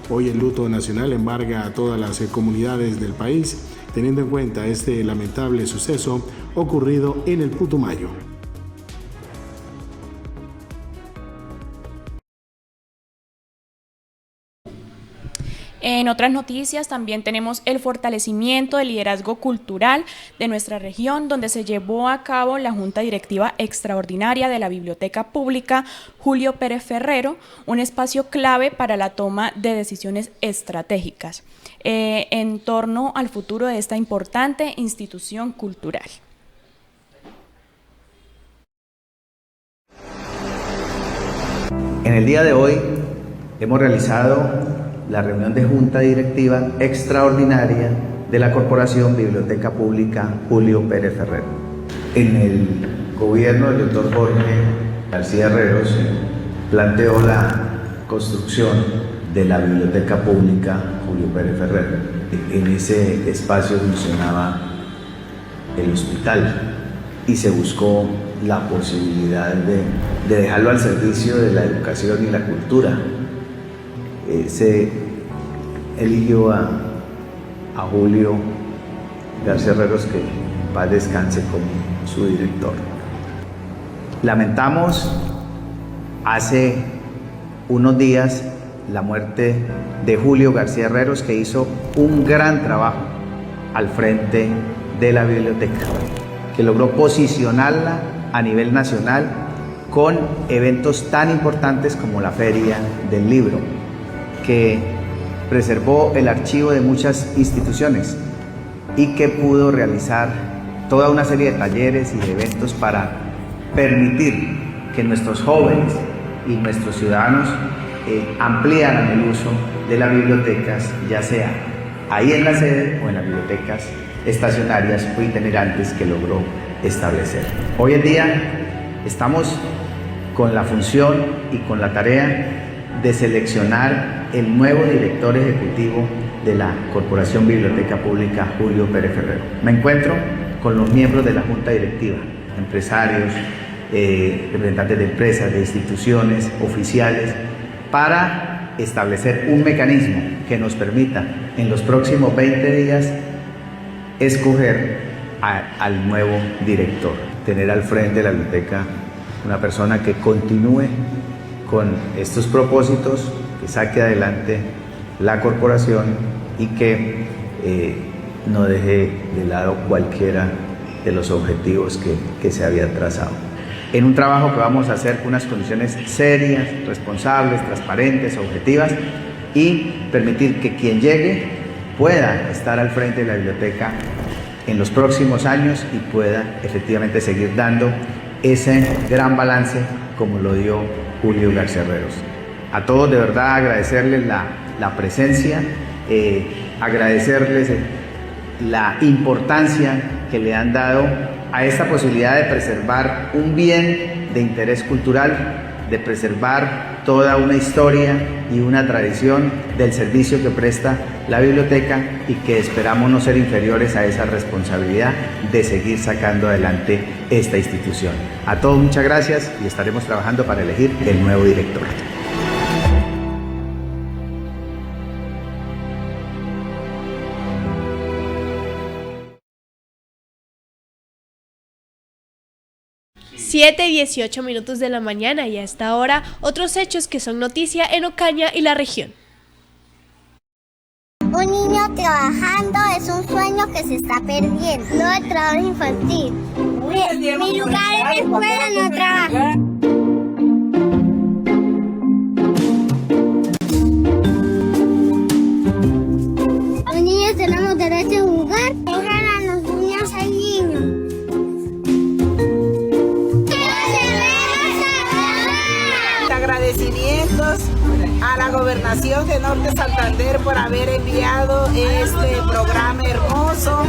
Hoy el luto nacional embarga a todas las comunidades del país, teniendo en cuenta este lamentable suceso ocurrido en el Putumayo. En otras noticias también tenemos el fortalecimiento del liderazgo cultural de nuestra región, donde se llevó a cabo la Junta Directiva Extraordinaria de la Biblioteca Pública Julio Pérez Ferrero, un espacio clave para la toma de decisiones estratégicas en torno al futuro de esta importante institución cultural. En el día de hoy hemos realizado la reunión de Junta Directiva Extraordinaria de la Corporación Biblioteca Pública Julio Pérez Ferrero. En el gobierno del doctor Jorge García Herreros planteó la construcción de la Biblioteca Pública Julio Pérez Ferrero. En ese espacio funcionaba el hospital y se buscó la posibilidad de dejarlo al servicio de la educación y la cultura. Se eligió a Julio García Herreros, que en paz descanse, como su director. Lamentamos hace unos días la muerte de Julio García Herreros, que hizo un gran trabajo al frente de la biblioteca, que logró posicionarla a nivel nacional con eventos tan importantes como la Feria del Libro, que preservó el archivo de muchas instituciones y que pudo realizar toda una serie de talleres y de eventos para permitir que nuestros jóvenes y nuestros ciudadanos ampliaran el uso de las bibliotecas, ya sea ahí en la sede o en las bibliotecas estacionarias o itinerantes que logró establecer. Hoy en día estamos con la función y con la tarea de seleccionar el nuevo director ejecutivo de la Corporación Biblioteca Pública Julio Pérez Ferrero. Me encuentro con los miembros de la Junta Directiva, empresarios, representantes de empresas, de instituciones, oficiales, para establecer un mecanismo que nos permita en los próximos 20 días escoger al nuevo director, tener al frente de la biblioteca una persona que continúe con estos propósitos, que saque adelante la corporación y que no deje de lado cualquiera de los objetivos que se había trazado. En un trabajo que vamos a hacer con unas condiciones serias, responsables, transparentes, objetivas, y permitir que quien llegue pueda estar al frente de la biblioteca en los próximos años y pueda efectivamente seguir dando ese gran balance como lo dio Julio García Herreros. A todos de verdad agradecerles la presencia, agradecerles la importancia que le han dado a esta posibilidad de preservar un bien de interés cultural, de preservar toda una historia y una tradición del servicio que presta la biblioteca, y que esperamos no ser inferiores a esa responsabilidad de seguir sacando adelante esta institución. A todos muchas gracias y estaremos trabajando para elegir el nuevo director. Siete y 18 minutos de la mañana, y a esta hora otros hechos que son noticia en Ocaña y la región. Un niño trabajando es un sueño que se está perdiendo, no el trabajo infantil. Mi lugar en la escuela no trabajar. Los niños tenemos derecho a jugar. Ojalá los niños al niño. Agradecimientos a la Gobernación de Norte Santander por haber enviado este programa hermoso,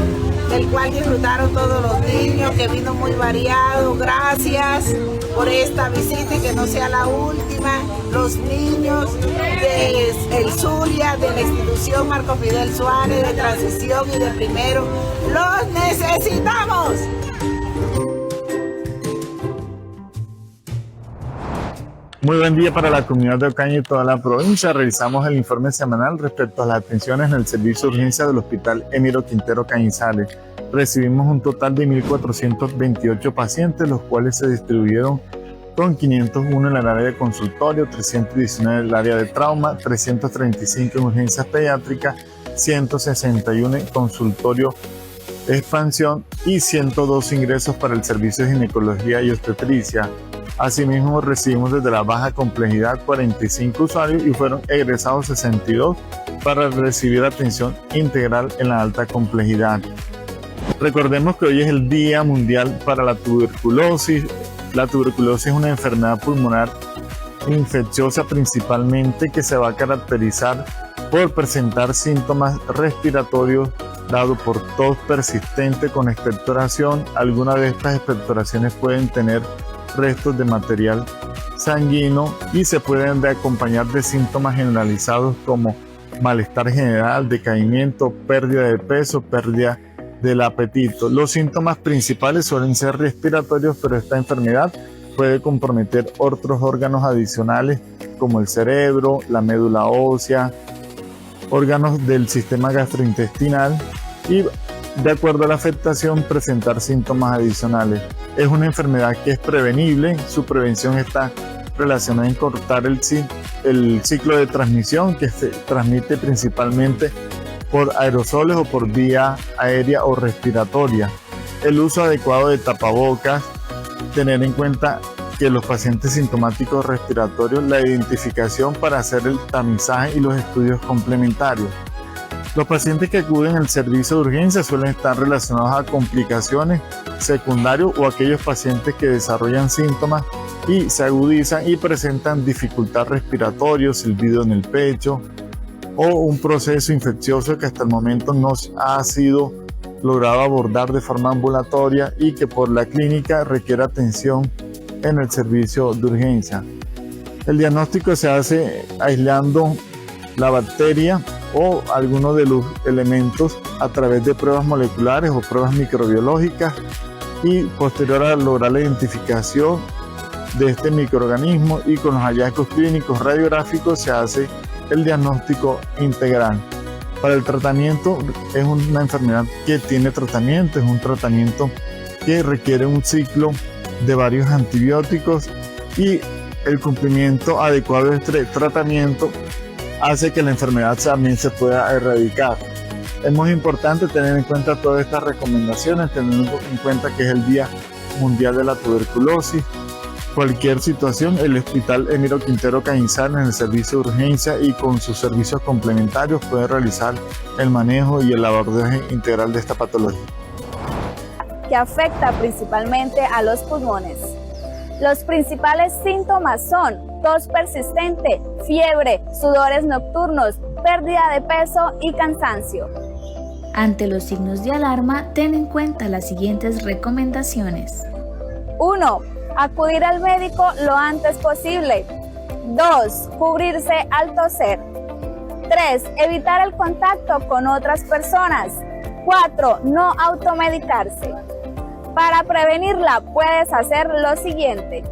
del cual disfrutaron todos los niños, que vino muy variado. Gracias por esta visita y que no sea la última. Los niños de el Zulia, de la institución Marco Fidel Suárez, de transición y de primero, los necesitamos. Muy buen día para la comunidad de Ocaña y toda la provincia. Realizamos el informe semanal respecto a las atenciones en el servicio de urgencia del Hospital Emiro Quintero Cañizales. Recibimos un total de 1.428 pacientes, los cuales se distribuyeron con 501 en el área de consultorio, 319 en el área de trauma, 335 en urgencias pediátricas, 161 en consultorio expansión y 102 ingresos para el servicio de ginecología y obstetricia. Asimismo, recibimos desde la baja complejidad 45 usuarios y fueron egresados 62 para recibir atención integral en la alta complejidad. Recordemos que hoy es el Día Mundial para la Tuberculosis. La tuberculosis es una enfermedad pulmonar infecciosa principalmente, que se va a caracterizar por presentar síntomas respiratorios dado por tos persistente con expectoración. Algunas de estas expectoraciones pueden tener restos de material sanguíneo y se pueden acompañar de síntomas generalizados como malestar general, decaimiento, pérdida de peso, pérdida del apetito. Los síntomas principales suelen ser respiratorios, pero esta enfermedad puede comprometer otros órganos adicionales como el cerebro, la médula ósea, órganos del sistema gastrointestinal y, de acuerdo a la afectación, presentar síntomas adicionales. Es una enfermedad que es prevenible, su prevención está relacionada en cortar el ciclo de transmisión, que se transmite principalmente por aerosoles o por vía aérea o respiratoria. El uso adecuado de tapabocas, tener en cuenta que los pacientes sintomáticos respiratorios, la identificación para hacer el tamizaje y los estudios complementarios. Los pacientes que acuden al servicio de urgencia suelen estar relacionados a complicaciones secundarias o aquellos pacientes que desarrollan síntomas y se agudizan y presentan dificultad respiratoria, silbido en el pecho o un proceso infeccioso que hasta el momento no ha sido logrado abordar de forma ambulatoria y que por la clínica requiere atención en el servicio de urgencia. El diagnóstico se hace aislando la bacteria o algunos de los elementos a través de pruebas moleculares o pruebas microbiológicas y posterior a lograr la identificación de este microorganismo y con los hallazgos clínicos radiográficos se hace el diagnóstico integral. Para el tratamiento es una enfermedad que tiene tratamiento, es un tratamiento que requiere un ciclo de varios antibióticos y el cumplimiento adecuado de este tratamiento hace que la enfermedad también se pueda erradicar. Es muy importante tener en cuenta todas estas recomendaciones, teniendo en cuenta que es el Día Mundial de la Tuberculosis. Cualquier situación, el Hospital Emiro Quintero Cañizares en el servicio de urgencia y con sus servicios complementarios puede realizar el manejo y el abordaje integral de esta patología, que afecta principalmente a los pulmones. Los principales síntomas son tos persistente, fiebre, sudores nocturnos, pérdida de peso y cansancio. Ante los signos de alarma, ten en cuenta las siguientes recomendaciones. 1. Acudir al médico lo antes posible. 2. Cubrirse al toser. 3. Evitar el contacto con otras personas. 4. No automedicarse. Para prevenirla puedes hacer lo siguiente.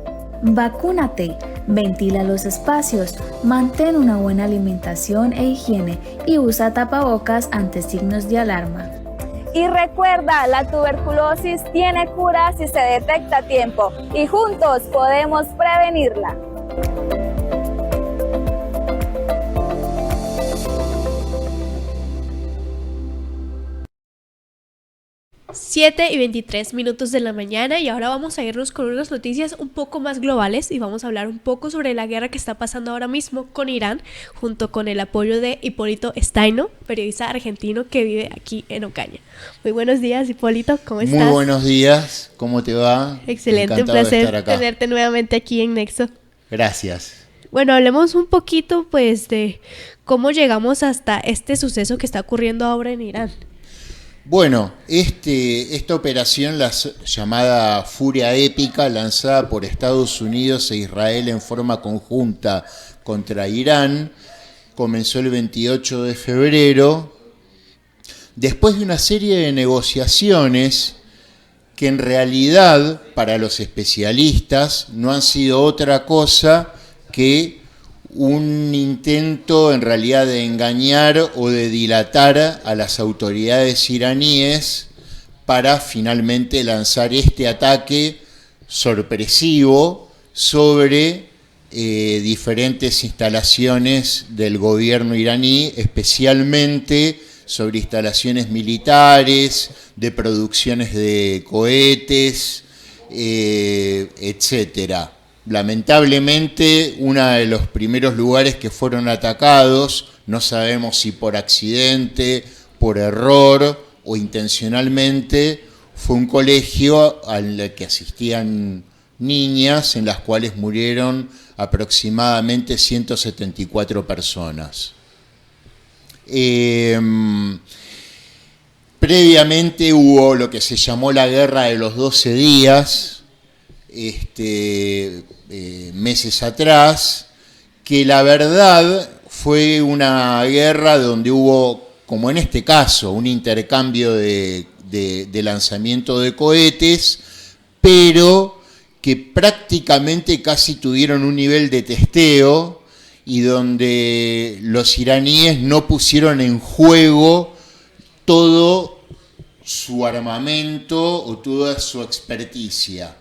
Vacúnate, ventila los espacios, mantén una buena alimentación e higiene y usa tapabocas ante signos de alarma. Y recuerda, la tuberculosis tiene cura si se detecta a tiempo y juntos podemos prevenirla. 7:23 de la mañana y ahora vamos a irnos con unas noticias un poco más globales y vamos a hablar un poco sobre la guerra que está pasando ahora mismo con Irán, junto con el apoyo de Hipólito Staino, periodista argentino que vive aquí en Ocaña. Muy buenos días, Hipólito, ¿cómo estás? Muy buenos días, ¿cómo te va? Excelente, Encantado un placer de estar acá. tenerte nuevamente aquí en Nexo. Gracias. Bueno, hablemos un poquito pues de cómo llegamos hasta este suceso que está ocurriendo ahora en Irán. Bueno, esta operación, la llamada Furia Épica, lanzada por Estados Unidos e Israel en forma conjunta contra Irán, comenzó el 28 de febrero, después de una serie de negociaciones que en realidad, para los especialistas, no han sido otra cosa que un intento en realidad de engañar o de dilatar a las autoridades iraníes para finalmente lanzar este ataque sorpresivo sobre diferentes instalaciones del gobierno iraní, especialmente sobre instalaciones militares, de producciones de cohetes, etcétera. Lamentablemente, uno de los primeros lugares que fueron atacados, no sabemos si por accidente, por error o intencionalmente, fue un colegio al que asistían niñas, en las cuales murieron aproximadamente 174 personas. Previamente hubo lo que se llamó la Guerra de los 12 días, meses atrás, que la verdad fue una guerra donde hubo, como en este caso, un intercambio de lanzamiento de cohetes, pero que prácticamente casi tuvieron un nivel de testeo y donde los iraníes no pusieron en juego todo su armamento o toda su experticia,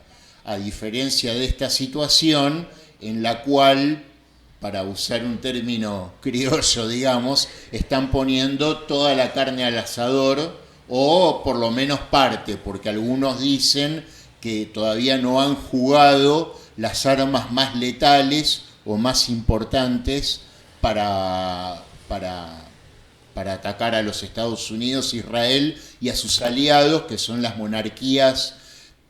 a diferencia de esta situación en la cual, para usar un término criollo, digamos, están poniendo toda la carne al asador, o por lo menos parte, porque algunos dicen que todavía no han jugado las armas más letales o más importantes para atacar a los Estados Unidos, Israel y a sus aliados, que son las monarquías,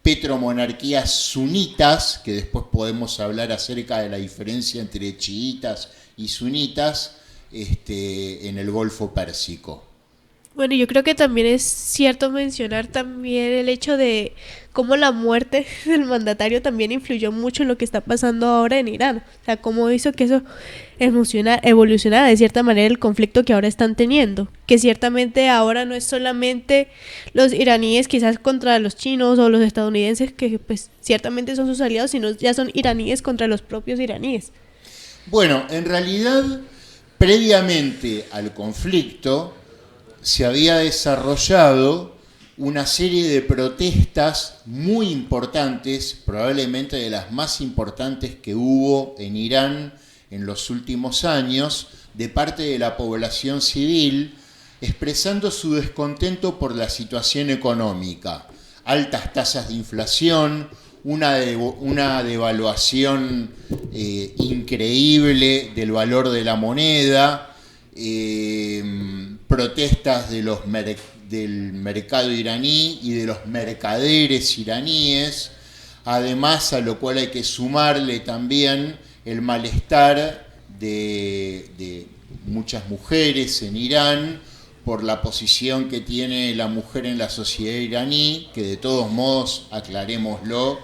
petromonarquías sunitas, que después podemos hablar acerca de la diferencia entre chiitas y sunitas, en el Golfo Pérsico. Bueno, yo creo que también es cierto mencionar también el hecho de cómo la muerte del mandatario también influyó mucho en lo que está pasando ahora en Irán. O sea, cómo hizo que eso evolucionara de cierta manera el conflicto que ahora están teniendo. Que ciertamente ahora no es solamente los iraníes quizás contra los chinos o los estadounidenses, que pues ciertamente son sus aliados, sino ya son iraníes contra los propios iraníes. Bueno, en realidad, previamente al conflicto, se había desarrollado una serie de protestas muy importantes, probablemente de las más importantes que hubo en Irán en los últimos años, de parte de la población civil, expresando su descontento por la situación económica, altas tasas de inflación, una devaluación increíble del valor de la moneda, protestas del mercado iraní y de los mercaderes iraníes, además a lo cual hay que sumarle también el malestar de muchas mujeres en Irán por la posición que tiene la mujer en la sociedad iraní, que de todos modos, aclarémoslo,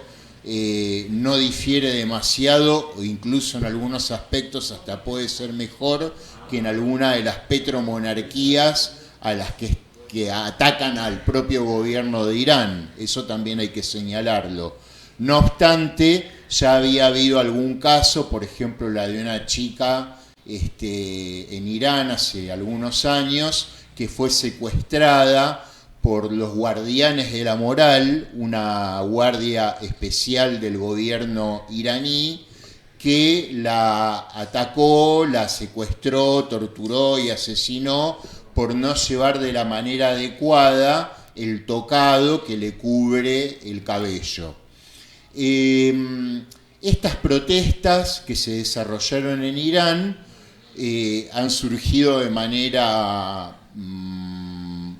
no difiere demasiado o incluso en algunos aspectos hasta puede ser mejor que en alguna de las petromonarquías a las que atacan al propio gobierno de Irán. Eso también hay que señalarlo. No obstante, ya había habido algún caso, por ejemplo la de una chica en Irán hace algunos años, que fue secuestrada por los guardianes de la moral, una guardia especial del gobierno iraní, que la atacó, la secuestró, torturó y asesinó por no llevar de la manera adecuada el tocado que le cubre el cabello. Estas protestas que se desarrollaron en Irán han surgido de manera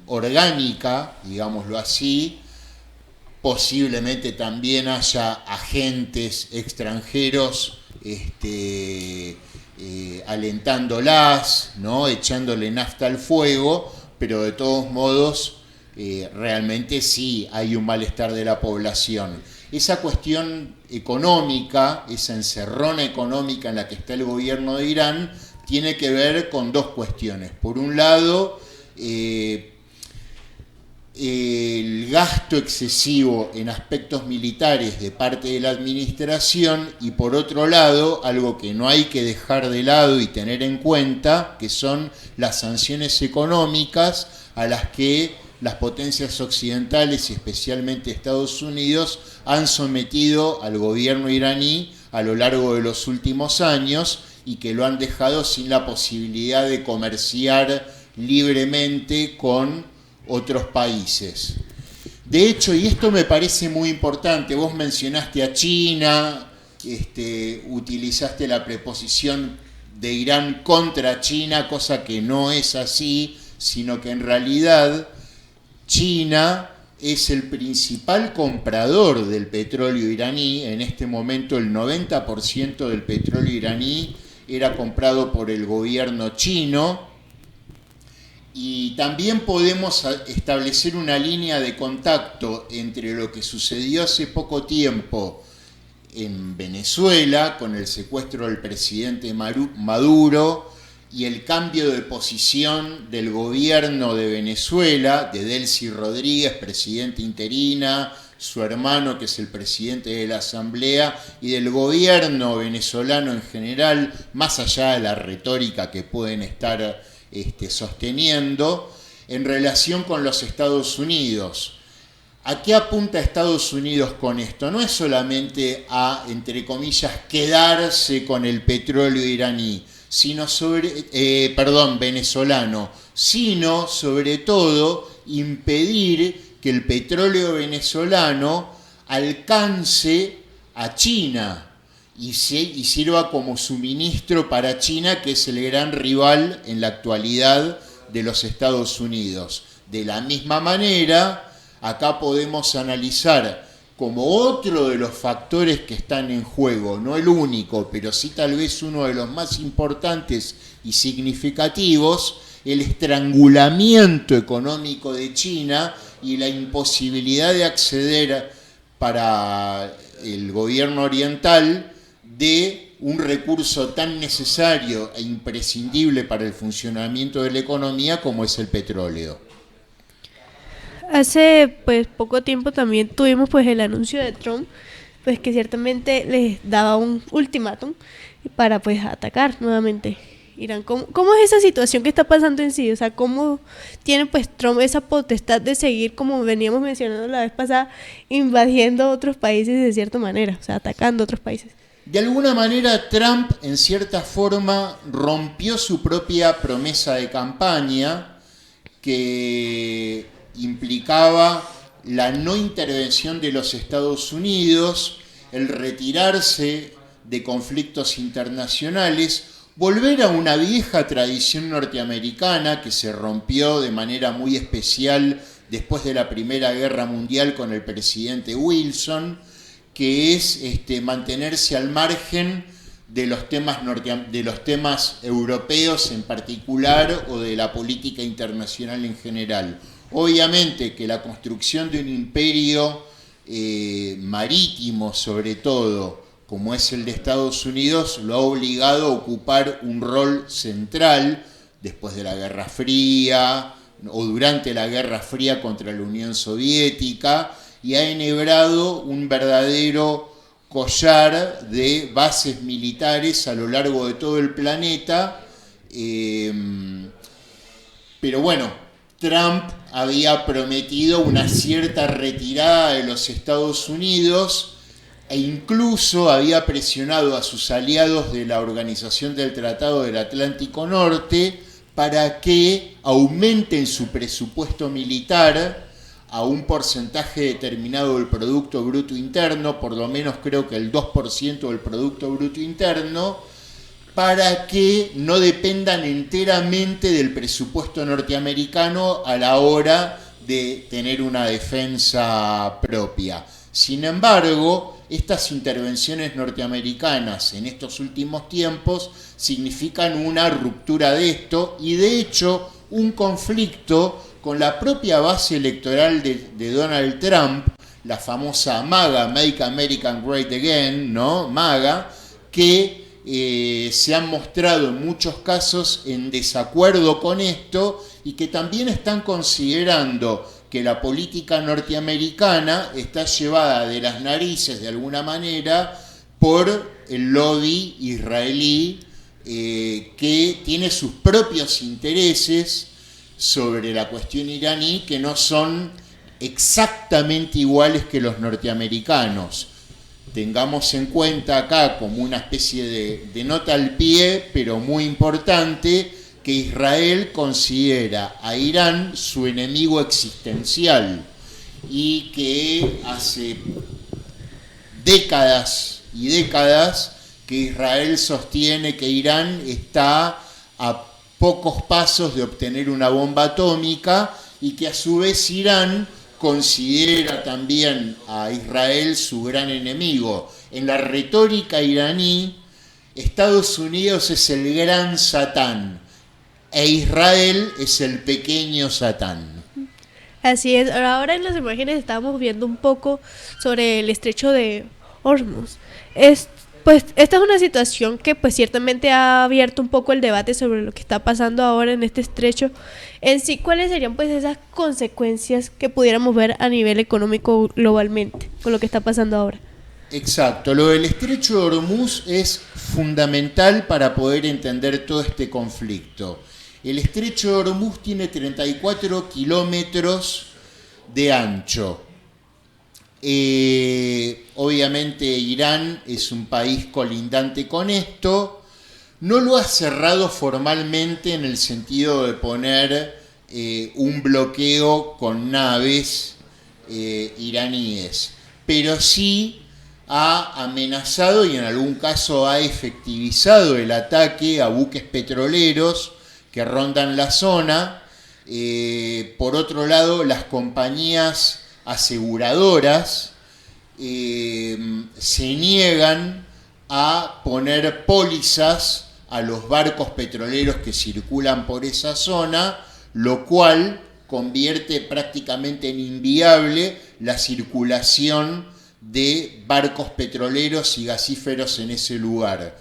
orgánica, digámoslo así. Posiblemente también haya agentes extranjeros alentándolas, ¿no? Echándole nafta al fuego, pero de todos modos realmente sí hay un malestar de la población. Esa cuestión económica, esa encerrona económica en la que está el gobierno de Irán, tiene que ver con dos cuestiones. Por un lado, el gasto excesivo en aspectos militares de parte de la administración y por otro lado, algo que no hay que dejar de lado y tener en cuenta, que son las sanciones económicas a las que las potencias occidentales y especialmente Estados Unidos han sometido al gobierno iraní a lo largo de los últimos años y que lo han dejado sin la posibilidad de comerciar libremente con otros países. De hecho, y esto me parece muy importante, vos mencionaste a China, utilizaste la preposición de Irán contra China, cosa que no es así, sino que en realidad China es el principal comprador del petróleo iraní. En este momento el 90% del petróleo iraní era comprado por el gobierno chino. Y también podemos establecer una línea de contacto entre lo que sucedió hace poco tiempo en Venezuela con el secuestro del presidente Maduro y el cambio de posición del gobierno de Venezuela, de Delcy Rodríguez, presidenta interina, su hermano que es el presidente de la Asamblea, y del gobierno venezolano en general, más allá de la retórica que pueden estar sosteniendo, en relación con los Estados Unidos. ¿A qué apunta Estados Unidos con esto? No es solamente a, entre comillas, quedarse con el petróleo iraní, venezolano, sino sobre todo impedir que el petróleo venezolano alcance a China y sirva como suministro para China, que es el gran rival en la actualidad de los Estados Unidos. De la misma manera, acá podemos analizar como otro de los factores que están en juego, no el único, pero sí tal vez uno de los más importantes y significativos, el estrangulamiento económico de China y la imposibilidad de acceder para el gobierno oriental de un recurso tan necesario e imprescindible para el funcionamiento de la economía como es el petróleo. Hace poco tiempo también tuvimos el anuncio de Trump, que ciertamente les daba un ultimátum para atacar nuevamente Irán. ¿Cómo es esa situación que está pasando en sí? O sea, ¿cómo tiene Trump esa potestad de seguir, como veníamos mencionando la vez pasada, invadiendo otros países de cierta manera, o sea, atacando otros países? De alguna manera Trump, en cierta forma, rompió su propia promesa de campaña que implicaba la no intervención de los Estados Unidos, el retirarse de conflictos internacionales, volver a una vieja tradición norteamericana que se rompió de manera muy especial después de la Primera Guerra Mundial con el presidente Wilson, que es mantenerse al margen de los temas europeos en particular o de la política internacional en general. Obviamente que la construcción de un imperio marítimo, sobre todo, como es el de Estados Unidos, lo ha obligado a ocupar un rol central después de la Guerra Fría o durante la Guerra Fría contra la Unión Soviética, y ha enhebrado un verdadero collar de bases militares a lo largo de todo el planeta. Pero bueno, Trump había prometido una cierta retirada de los Estados Unidos e incluso había presionado a sus aliados de la Organización del Tratado del Atlántico Norte para que aumenten su presupuesto militar a un porcentaje determinado del Producto Bruto Interno, por lo menos creo que el 2% del Producto Bruto Interno, para que no dependan enteramente del presupuesto norteamericano a la hora de tener una defensa propia. Sin embargo, estas intervenciones norteamericanas en estos últimos tiempos significan una ruptura de esto y de hecho un conflicto con la propia base electoral de Donald Trump, la famosa MAGA, Make America Great Again, ¿no? MAGA, que se han mostrado en muchos casos en desacuerdo con esto y que también están considerando que la política norteamericana está llevada de las narices de alguna manera por el lobby israelí que tiene sus propios intereses sobre la cuestión iraní que no son exactamente iguales que los norteamericanos. Tengamos en cuenta acá como una especie de nota al pie, pero muy importante, que Israel considera a Irán su enemigo existencial y que hace décadas y décadas que Israel sostiene que Irán está a pocos pasos de obtener una bomba atómica y que a su vez Irán considera también a Israel su gran enemigo. En la retórica iraní, Estados Unidos es el gran Satán. e Israel es el pequeño Satán. Así es. Ahora en las imágenes estábamos viendo un poco sobre el estrecho de Hormuz. Pues esta es una situación que pues ciertamente ha abierto un poco el debate sobre lo que está pasando ahora en este estrecho. En sí, ¿cuáles serían pues esas consecuencias que pudiéramos ver a nivel económico globalmente con lo que está pasando ahora? Exacto, lo del estrecho de Hormuz es fundamental para poder entender todo este conflicto. El estrecho de Hormuz tiene 34 kilómetros de ancho. Obviamente Irán es un país colindante con esto. No lo ha cerrado formalmente en el sentido de poner un bloqueo con naves iraníes, pero sí ha amenazado y en algún caso ha efectivizado el ataque a buques petroleros que rondan la zona. Por otro lado, las compañías aseguradoras se niegan a poner pólizas a los barcos petroleros que circulan por esa zona, lo cual convierte prácticamente en inviable la circulación de barcos petroleros y gasíferos en ese lugar.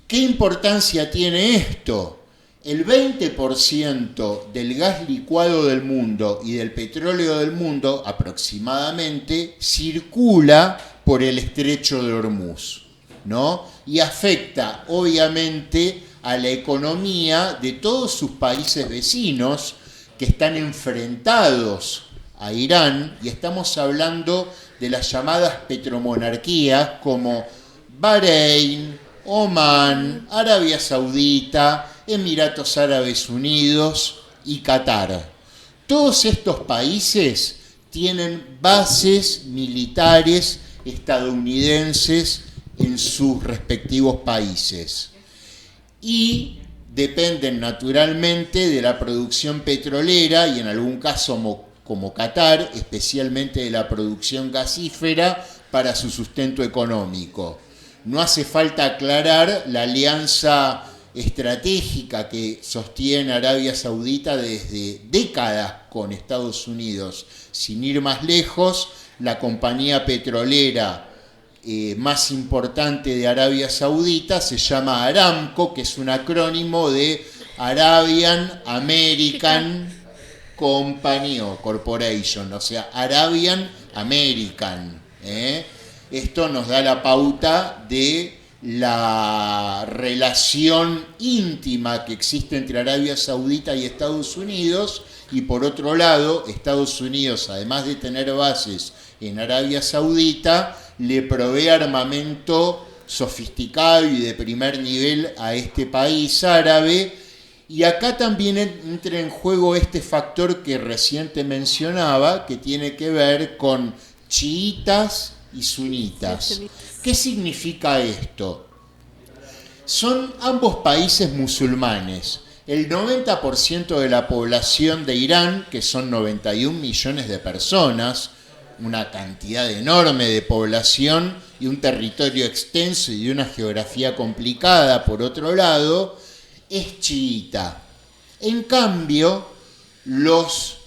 ¿Qué importancia tiene esto? El 20% del gas licuado del mundo y del petróleo del mundo aproximadamente circula por el estrecho de Hormuz, ¿no? Y afecta obviamente a la economía de todos sus países vecinos que están enfrentados a Irán, y estamos hablando de las llamadas petromonarquías como Bahrein, Omán, Arabia Saudita, Emiratos Árabes Unidos y Qatar. Todos estos países tienen bases militares estadounidenses en sus respectivos países y dependen naturalmente de la producción petrolera y en algún caso como Qatar, especialmente de la producción gasífera para su sustento económico. No hace falta aclarar la alianza estratégica que sostiene Arabia Saudita desde décadas con Estados Unidos. Sin ir más lejos, la compañía petrolera más importante de Arabia Saudita se llama Aramco, que es un acrónimo de Arabian American Company o Corporation, o sea, Arabian American. Esto nos da la pauta de la relación íntima que existe entre Arabia Saudita y Estados Unidos, y por otro lado, Estados Unidos, además de tener bases en Arabia Saudita, le provee armamento sofisticado y de primer nivel a este país árabe. Y acá también entra en juego este factor que recién te mencionaba, que tiene que ver con chiitas y sunitas. ¿Qué significa esto? Son ambos países musulmanes. El 90% de la población de Irán, que son 91 millones de personas, una cantidad enorme de población y un territorio extenso y de una geografía complicada, por otro lado, es chiita. En cambio, los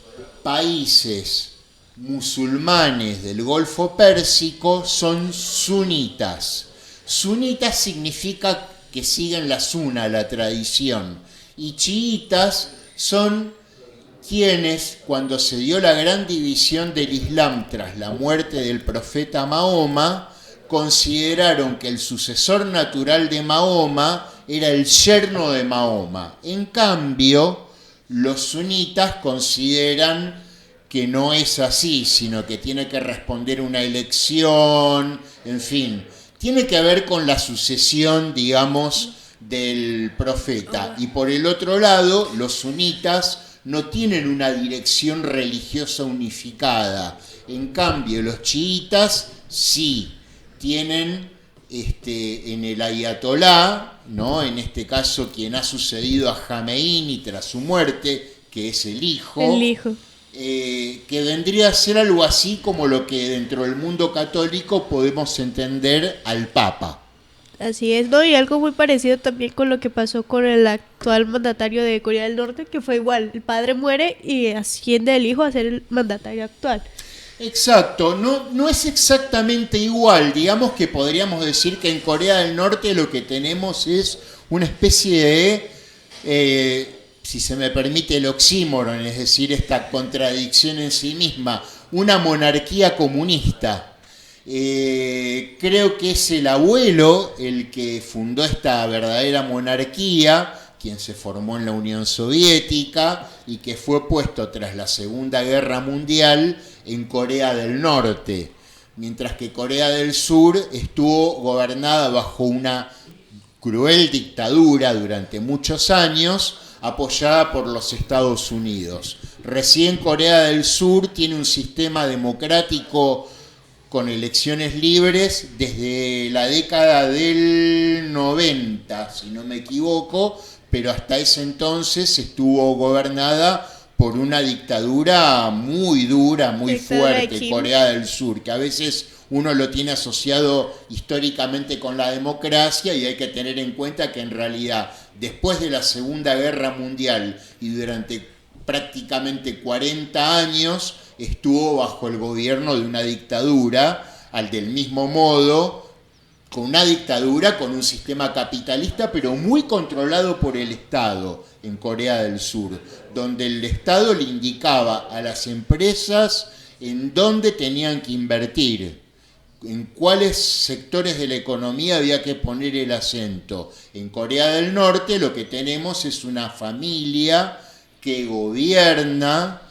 países musulmanes del Golfo Pérsico son sunitas. Sunitas significa que siguen la suna, la tradición, y chiitas son quienes, cuando se dio la gran división del Islam tras la muerte del profeta Mahoma, consideraron que el sucesor natural de Mahoma era el yerno de Mahoma. En cambio, los sunitas consideran que no es así, sino que tiene que responder una elección, en fin, tiene que ver con la sucesión, digamos, del profeta. Y por el otro lado, los sunitas no tienen una dirección religiosa unificada. En cambio, los chiitas sí tienen en el ayatolá, ¿no? En este caso, quien ha sucedido a Jameini tras su muerte, que es el hijo. Que vendría a ser algo así como lo que dentro del mundo católico podemos entender al Papa. Así es, ¿no? Y algo muy parecido también con lo que pasó con el actual mandatario de Corea del Norte, que fue igual, el padre muere y asciende el hijo a ser el mandatario actual. Exacto, no es exactamente igual, digamos que podríamos decir que en Corea del Norte lo que tenemos es una especie de, si se me permite el oxímoron, es decir, esta contradicción en sí misma, una monarquía comunista. Creo que es el abuelo el que fundó esta verdadera monarquía, quien se formó en la Unión Soviética y que fue puesto tras la Segunda Guerra Mundial en Corea del Norte, mientras que Corea del Sur estuvo gobernada bajo una cruel dictadura durante muchos años, apoyada por los Estados Unidos. Recién Corea del Sur tiene un sistema democrático con elecciones libres desde la década del 90, si no me equivoco, pero hasta ese entonces estuvo gobernada por una dictadura muy dura, muy fuerte, Corea del Sur, que a veces uno lo tiene asociado históricamente con la democracia y hay que tener en cuenta que en realidad después de la Segunda Guerra Mundial y durante prácticamente 40 años estuvo bajo el gobierno de una dictadura, del mismo modo, con una dictadura con un sistema capitalista pero muy controlado por el Estado en Corea del Sur, donde el Estado le indicaba a las empresas en dónde tenían que invertir, en cuáles sectores de la economía había que poner el acento. En Corea del Norte lo que tenemos es una familia que gobierna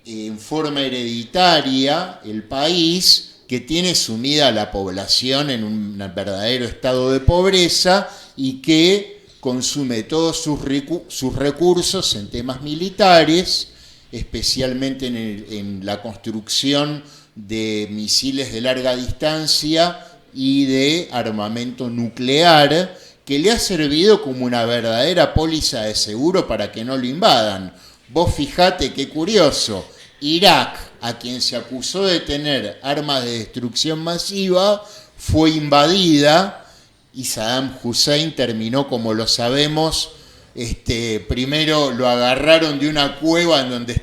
en forma hereditaria el país, que tiene sumida a la población en un verdadero estado de pobreza y que consume todos sus recursos en temas militares, especialmente en la construcción de misiles de larga distancia y de armamento nuclear, que le ha servido como una verdadera póliza de seguro para que no lo invadan. Vos fijate qué curioso, Irak, a quien se acusó de tener armas de destrucción masiva, fue invadida y Saddam Hussein terminó, como lo sabemos, primero lo agarraron de una cueva en donde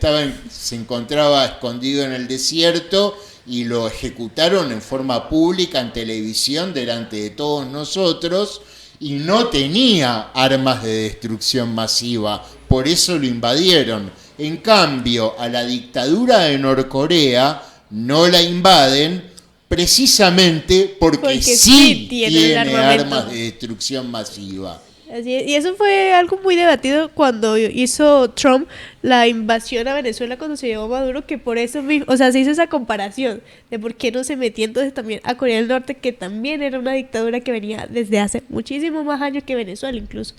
se encontraba escondido en el desierto y lo ejecutaron en forma pública en televisión delante de todos nosotros y no tenía armas de destrucción masiva, por eso lo invadieron. En cambio, a la dictadura de Norcorea no la invaden precisamente porque sí tiene armas de destrucción masiva. Así es. Y eso fue algo muy debatido cuando hizo Trump la invasión a Venezuela cuando se llevó Maduro, que por eso mismo, o sea, se hizo esa comparación de por qué no se metió entonces también a Corea del Norte, que también era una dictadura que venía desde hace muchísimos más años que Venezuela incluso.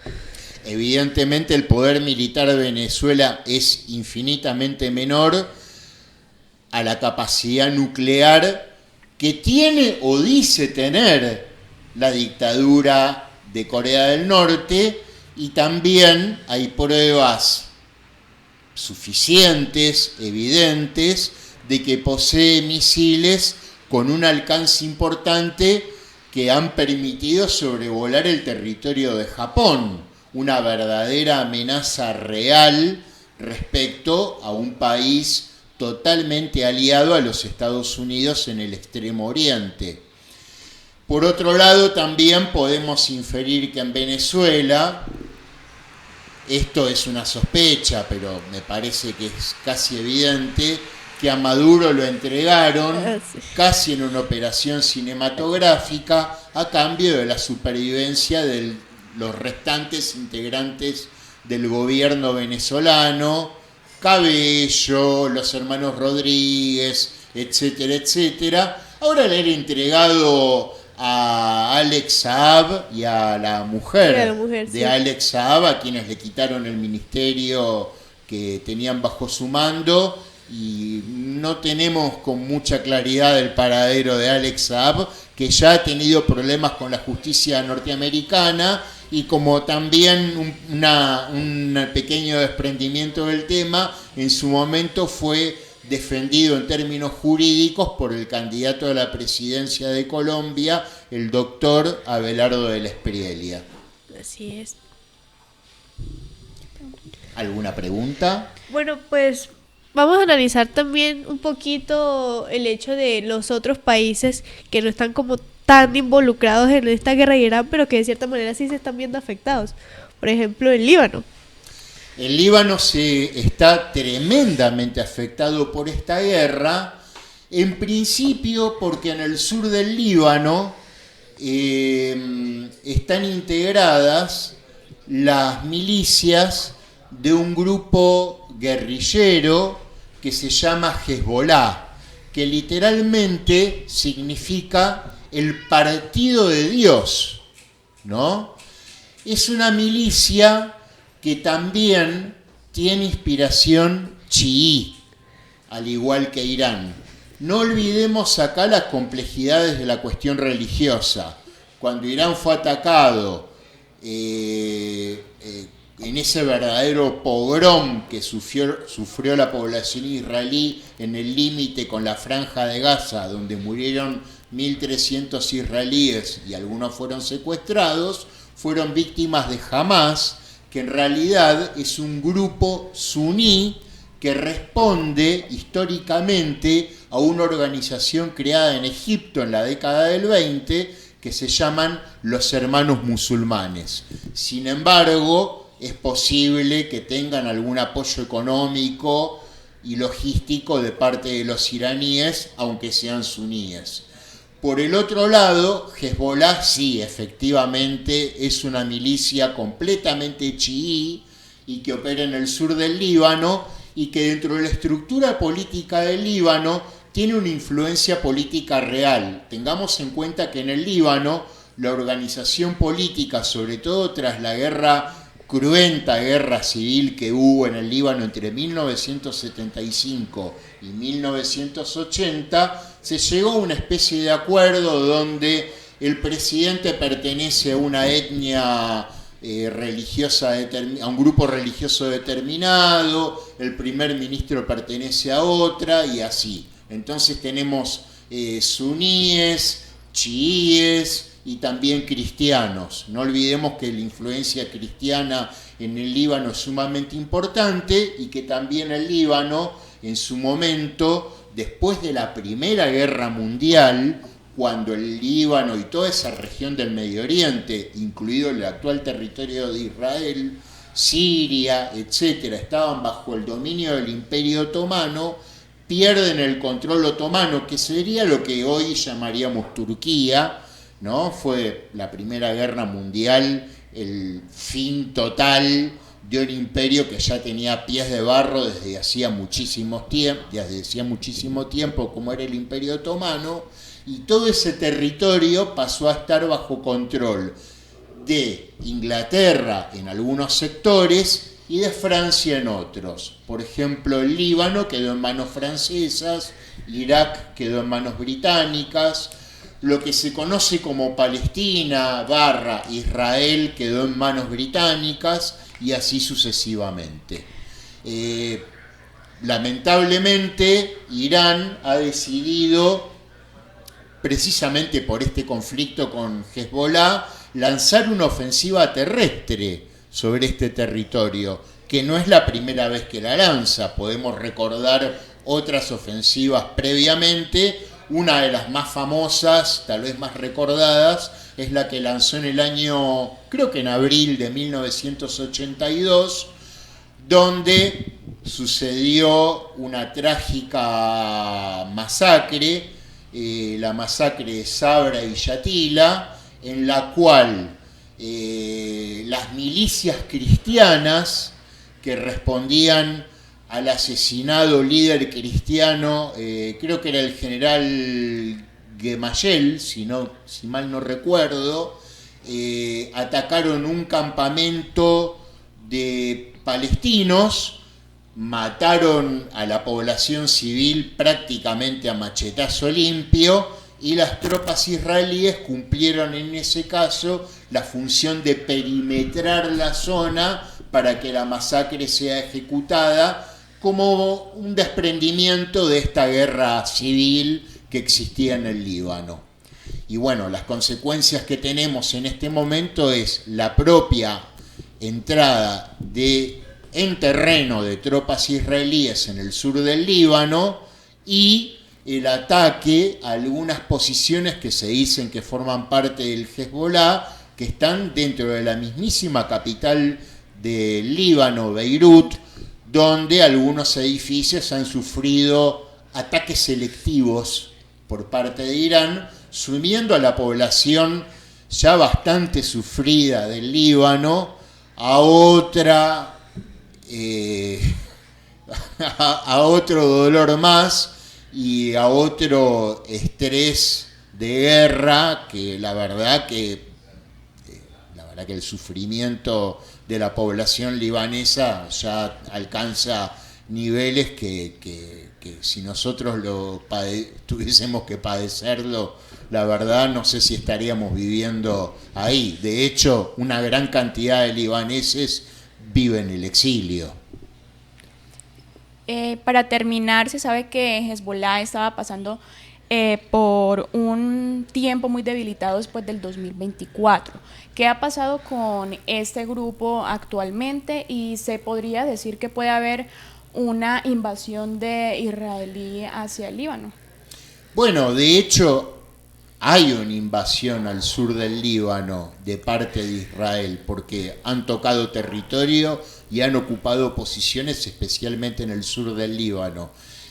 Evidentemente el poder militar de Venezuela es infinitamente menor a la capacidad nuclear que tiene o dice tener la dictadura de Corea del Norte, y también hay pruebas suficientes, evidentes, de que posee misiles con un alcance importante que han permitido sobrevolar el territorio de Japón, una verdadera amenaza real respecto a un país totalmente aliado a los Estados Unidos en el Extremo Oriente. Por otro lado, también podemos inferir que en Venezuela, esto es una sospecha, pero me parece que es casi evidente, que a Maduro lo entregaron casi en una operación cinematográfica a cambio de la supervivencia de los restantes integrantes del gobierno venezolano, Cabello, los hermanos Rodríguez, etcétera, etcétera. Ahora le han entregado a Alex Saab y a la mujer de Alex Saab, a quienes le quitaron el ministerio que tenían bajo su mando, y no tenemos con mucha claridad el paradero de Alex Saab, que ya ha tenido problemas con la justicia norteamericana, y como también un pequeño desprendimiento del tema, en su momento fue defendido en términos jurídicos por el candidato a la presidencia de Colombia, el doctor Abelardo de la Espriella. Así es. ¿Alguna pregunta? Bueno, pues vamos a analizar también un poquito el hecho de los otros países que no están como tan involucrados en esta guerra de Irán, pero que de cierta manera sí se están viendo afectados. Por ejemplo, el Líbano. El Líbano está tremendamente afectado por esta guerra, en principio porque en el sur del Líbano están integradas las milicias de un grupo guerrillero que se llama Hezbollah, que literalmente significa el partido de Dios, ¿no? Es una milicia que también tiene inspiración chií, al igual que Irán. No olvidemos acá las complejidades de la cuestión religiosa. Cuando Irán fue atacado en ese verdadero pogrom que sufrió la población israelí en el límite con la Franja de Gaza, donde murieron 1.300 israelíes y algunos fueron secuestrados, fueron víctimas de Hamás, que en realidad es un grupo suní que responde históricamente a una organización creada en Egipto en la década del 20 que se llaman los Hermanos Musulmanes. Sin embargo, es posible que tengan algún apoyo económico y logístico de parte de los iraníes, aunque sean suníes. Por el otro lado, Hezbollah sí, efectivamente, es una milicia completamente chií y que opera en el sur del Líbano y que dentro de la estructura política del Líbano tiene una influencia política real. Tengamos en cuenta que en el Líbano la organización política, sobre todo tras la cruenta guerra civil que hubo en el Líbano entre 1975 y 1980, se llegó a una especie de acuerdo donde el presidente pertenece a una etnia religiosa, a un grupo religioso determinado, el primer ministro pertenece a otra y así. Entonces tenemos suníes, chiíes y también cristianos. No olvidemos que la influencia cristiana en el Líbano es sumamente importante y que también el Líbano en su momento, después de la Primera Guerra Mundial, cuando el Líbano y toda esa región del Medio Oriente, incluido el actual territorio de Israel, Siria, etcétera, estaban bajo el dominio del Imperio Otomano, pierden el control otomano, que sería lo que hoy llamaríamos Turquía, ¿no? Fue la Primera Guerra Mundial el fin total de un imperio que ya tenía pies de barro desde hacía muchísimo tiempo, como era el Imperio Otomano, y todo ese territorio pasó a estar bajo control de Inglaterra en algunos sectores y de Francia en otros. Por ejemplo, el Líbano quedó en manos francesas, Irak quedó en manos británicas, lo que se conoce como Palestina / Israel quedó en manos británicas y así sucesivamente. Lamentablemente, Irán ha decidido, precisamente por este conflicto con Hezbollah, lanzar una ofensiva terrestre sobre este territorio, que no es la primera vez que la lanza. Podemos recordar otras ofensivas previamente. Una de las más famosas, tal vez más recordadas, es la que lanzó en el año, creo que en abril de 1982, donde sucedió una trágica masacre, la masacre de Sabra y Yatila, en la cual las milicias cristianas que respondían al asesinado líder cristiano, creo que era el general Gemayel, si mal no recuerdo, atacaron un campamento de palestinos, mataron a la población civil prácticamente a machetazo limpio, y las tropas israelíes cumplieron en ese caso la función de perimetrar la zona para que la masacre sea ejecutada como un desprendimiento de esta guerra civil que existía en el Líbano. Y bueno, las consecuencias que tenemos en este momento es la propia entrada en terreno de tropas israelíes en el sur del Líbano y el ataque a algunas posiciones que se dicen que forman parte del Hezbollah, que están dentro de la mismísima capital del Líbano, Beirut, donde algunos edificios han sufrido ataques selectivos por parte de Irán, sumiendo a la población ya bastante sufrida del Líbano a otro dolor más y a otro estrés de guerra que la verdad que el sufrimiento de la población libanesa ya alcanza niveles que si nosotros tuviésemos que padecerlo, la verdad no sé si estaríamos viviendo ahí. De hecho, una gran cantidad de libaneses vive en el exilio. Para terminar, se sabe que Hezbollah estaba pasando por un tiempo muy debilitado después del 2024. ¿Qué ha pasado con este grupo actualmente? Y se podría decir que puede haber una invasión de israelí hacia el Líbano. Bueno, de hecho, hay una invasión al sur del Líbano de parte de Israel, porque han tocado territorio y han ocupado posiciones, especialmente en el sur del Líbano.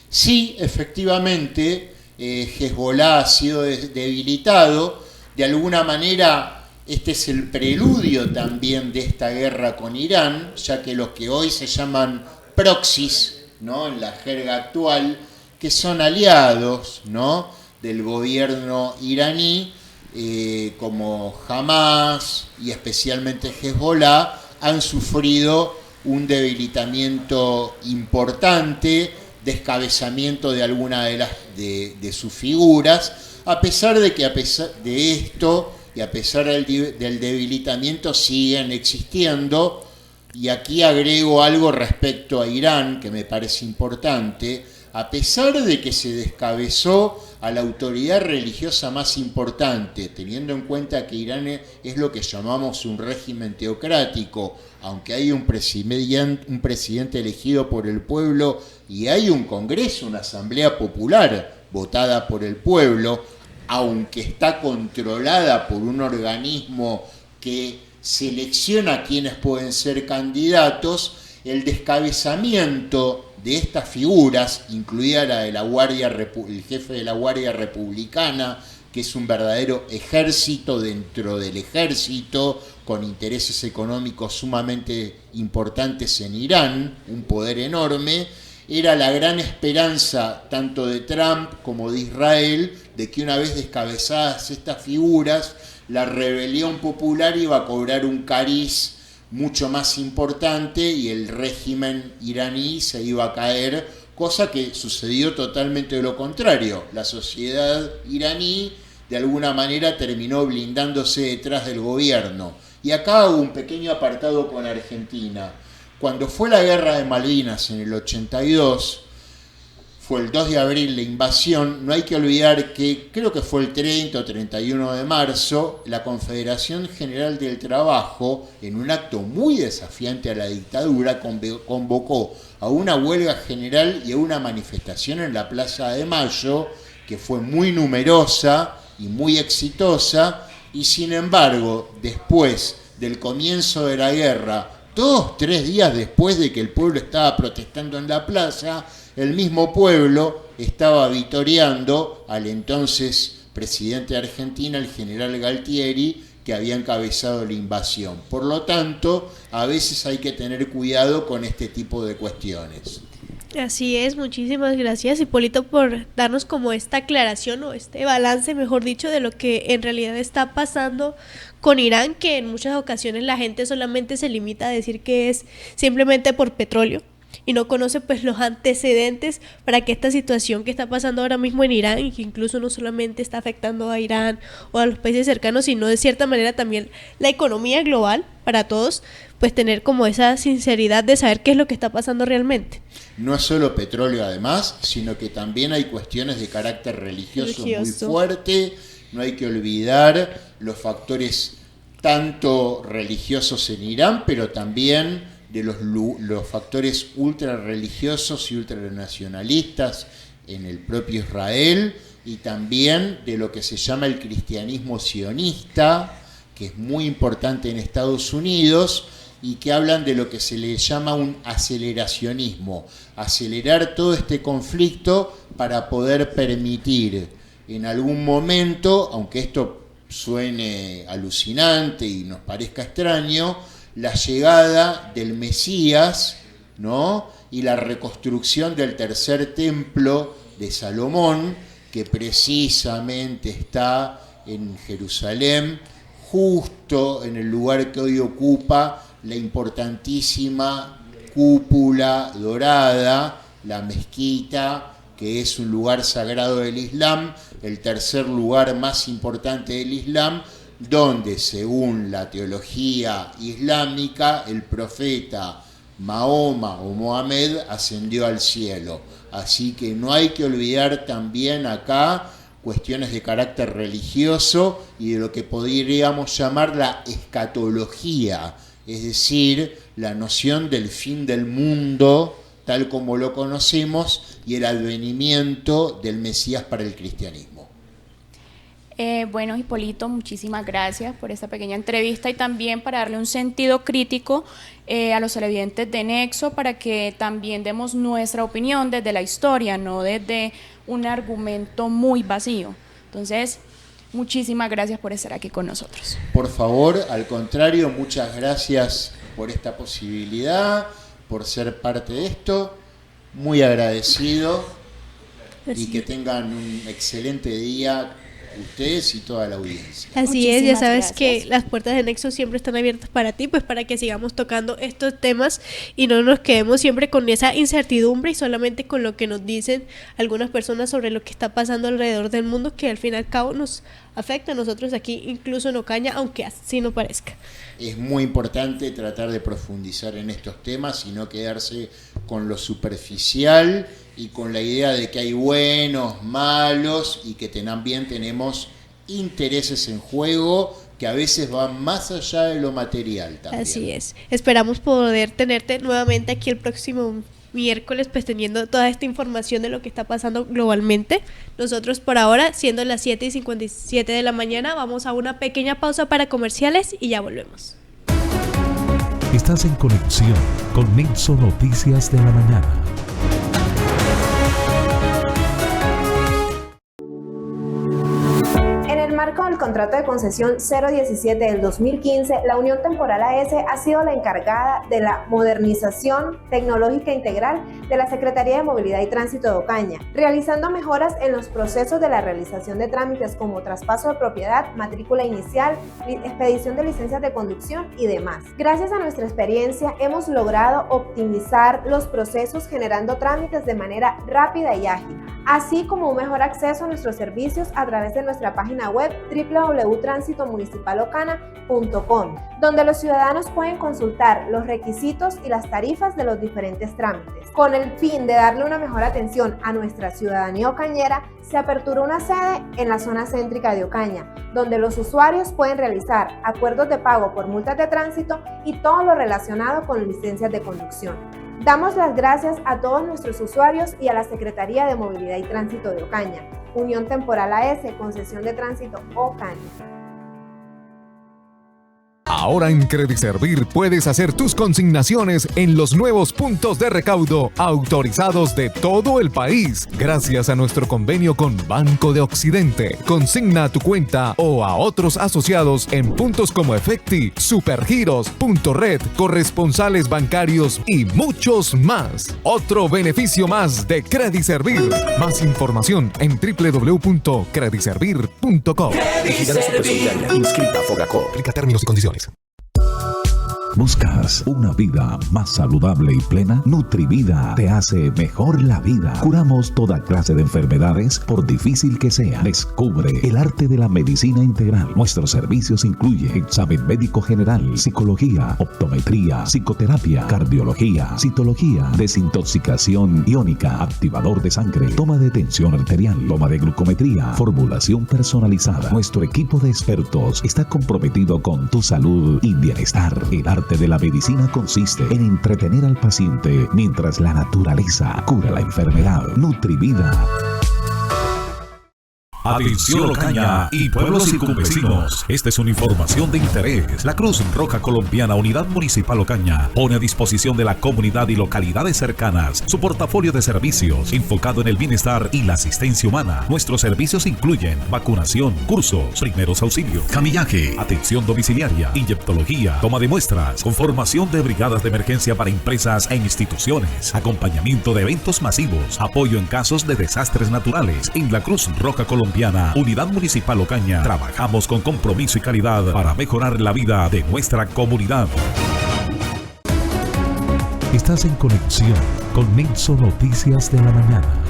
Sí, efectivamente, Hezbollah ha sido debilitado. De alguna manera, este es el preludio también de esta guerra con Irán, ya que los que hoy se llaman proxies, ¿no?, en la jerga actual, que son aliados, ¿no?, del gobierno iraní, como Hamas y especialmente Hezbollah, han sufrido un debilitamiento importante, descabezamiento de alguna de sus figuras, a pesar de que a pesar de esto y a pesar del debilitamiento siguen existiendo. Y aquí agrego algo respecto a Irán que me parece importante. A pesar de que se descabezó a la autoridad religiosa más importante, teniendo en cuenta que Irán es lo que llamamos un régimen teocrático, aunque hay un presidente elegido por el pueblo y hay un congreso, una asamblea popular votada por el pueblo, aunque está controlada por un organismo que selecciona quienes pueden ser candidatos, el descabezamiento de estas figuras, incluida la de el jefe de la Guardia Republicana, que es un verdadero ejército dentro del ejército, con intereses económicos sumamente importantes en Irán, un poder enorme, era la gran esperanza tanto de Trump como de Israel, de que una vez descabezadas estas figuras, la rebelión popular iba a cobrar un cariz mucho más importante y el régimen iraní se iba a caer, cosa que sucedió totalmente de lo contrario. La sociedad iraní de alguna manera terminó blindándose detrás del gobierno. Y acá hago un pequeño apartado con Argentina. Cuando fue la guerra de Malvinas en el 82, fue el 2 de abril la invasión, no hay que olvidar que creo que fue el 30 o 31 de marzo, la Confederación General del Trabajo, en un acto muy desafiante a la dictadura, convocó a una huelga general y a una manifestación en la Plaza de Mayo, que fue muy numerosa y muy exitosa, y sin embargo, después del comienzo de la guerra, 2-3 días después de que el pueblo estaba protestando en la plaza, el mismo pueblo estaba vitoreando al entonces presidente de Argentina, el general Galtieri, que había encabezado la invasión. Por lo tanto, a veces hay que tener cuidado con este tipo de cuestiones. Así es, muchísimas gracias, Hipólito, por darnos como esta aclaración o este balance, mejor dicho, de lo que en realidad está pasando con Irán, que en muchas ocasiones la gente solamente se limita a decir que es simplemente por petróleo. y no conoce pues los antecedentes para que esta situación que está pasando ahora mismo en Irán, y que incluso no solamente está afectando a Irán o a los países cercanos, sino de cierta manera también la economía global para todos, pues tener como esa sinceridad de saber qué es lo que está pasando realmente. No es solo petróleo además, sino que también hay cuestiones de carácter religioso. Muy fuerte. No hay que olvidar los factores tanto religiosos en Irán, pero también de los factores ultra religiosos y ultranacionalistas en el propio Israel, y también de lo que se llama el cristianismo sionista, que es muy importante en Estados Unidos, y que hablan de lo que se le llama un aceleracionismo, acelerar todo este conflicto para poder permitir en algún momento, aunque esto suene alucinante y nos parezca extraño, la llegada del Mesías, ¿no? Y la reconstrucción del tercer templo de Salomón, que precisamente está en Jerusalén, justo en el lugar que hoy ocupa la importantísima cúpula dorada, la mezquita, que es un lugar sagrado del Islam, el tercer lugar más importante del Islam, donde según la teología islámica el profeta Mahoma o Mohamed ascendió al cielo. Así que no hay que olvidar también acá cuestiones de carácter religioso y de lo que podríamos llamar la escatología, es decir, la noción del fin del mundo tal como lo conocemos y el advenimiento del Mesías para el cristianismo. Bueno, Hipólito, muchísimas gracias por esta pequeña entrevista y también para darle un sentido crítico a los televidentes de Nexo, para que también demos nuestra opinión desde la historia, no desde un argumento muy vacío. Entonces, muchísimas gracias por estar aquí con nosotros. Por favor, al contrario, muchas gracias por esta posibilidad, por ser parte de esto. Muy agradecido y que tengan un excelente día ustedes y toda la audiencia. Así es, ya sabes que las puertas de Nexo siempre están abiertas para ti, pues para que sigamos tocando estos temas y no nos quedemos siempre con esa incertidumbre y solamente con lo que nos dicen algunas personas sobre lo que está pasando alrededor del mundo, que al fin y al cabo nos afecta a nosotros aquí, incluso en Ocaña, aunque así no parezca. Es muy importante tratar de profundizar en estos temas y no quedarse con lo superficial y con la idea de que hay buenos, malos y que también tenemos intereses en juego que a veces van más allá de lo material también. Así es. Esperamos poder tenerte nuevamente aquí el próximo miércoles, pues teniendo toda esta información de lo que está pasando globalmente. Nosotros por ahora, siendo las 7:57 de la mañana, vamos a una pequeña pausa para comerciales y ya volvemos. Estás en conexión con Nexo Noticias de la Mañana. En el marco del contrato de concesión 017 del 2015, la Unión Temporal AS ha sido la encargada de la modernización tecnológica integral de la Secretaría de Movilidad y Tránsito de Ocaña, realizando mejoras en los procesos de la realización de trámites como traspaso de propiedad, matrícula inicial, expedición de licencias de conducción y demás. Gracias a nuestra experiencia, hemos logrado optimizar los procesos generando trámites de manera rápida y ágil, así como un mejor acceso a nuestros servicios a través de nuestra página web www.transitomunicipalocana.com, donde los ciudadanos pueden consultar los requisitos y las tarifas de los diferentes trámites. Con el fin de darle una mejor atención a nuestra ciudadanía ocañera, se aperturó una sede en la zona céntrica de Ocaña, donde los usuarios pueden realizar acuerdos de pago por multas de tránsito y todo lo relacionado con licencias de conducción. Damos las gracias a todos nuestros usuarios y a la Secretaría de Movilidad y Tránsito de Ocaña, Unión Temporal AS, Concesión de Tránsito Ocaña. Ahora en Crediservir puedes hacer tus consignaciones en los nuevos puntos de recaudo autorizados de todo el país. Gracias a nuestro convenio con Banco de Occidente. Consigna a tu cuenta o a otros asociados en puntos como Efecti, Supergiros, Punto Red, corresponsales bancarios y muchos más. Otro beneficio más de Crediservir. Más información en www.crediservir.com. Vigilando Supersolidaria. Inscrita Fogacop. Aplica términos y condiciones. ¿Buscas una vida más saludable y plena? Nutrivida te hace mejor la vida. Curamos toda clase de enfermedades, por difícil que sea. Descubre el arte de la medicina integral. Nuestros servicios incluyen examen médico general, psicología, optometría, psicoterapia, cardiología, citología, desintoxicación iónica, activador de sangre, toma de tensión arterial, toma de glucometría, formulación personalizada. Nuestro equipo de expertos está comprometido con tu salud y bienestar. El arte de la medicina consiste en entretener al paciente mientras la naturaleza cura la enfermedad. Nutrivida. Atención Ocaña y pueblos circunvecinos. Esta es una información de interés. La Cruz Roja Colombiana Unidad Municipal Ocaña pone a disposición de la comunidad y localidades cercanas su portafolio de servicios enfocado en el bienestar y la asistencia humana. Nuestros servicios incluyen vacunación, cursos, primeros auxilios, camillaje, atención domiciliaria, inyectología, toma de muestras, conformación de brigadas de emergencia para empresas e instituciones, acompañamiento de eventos masivos, apoyo en casos de desastres naturales. En la Cruz Roja Colombiana Unidad Municipal Ocaña trabajamos con compromiso y calidad para mejorar la vida de nuestra comunidad. Estás en conexión con Nexo Noticias de la Mañana.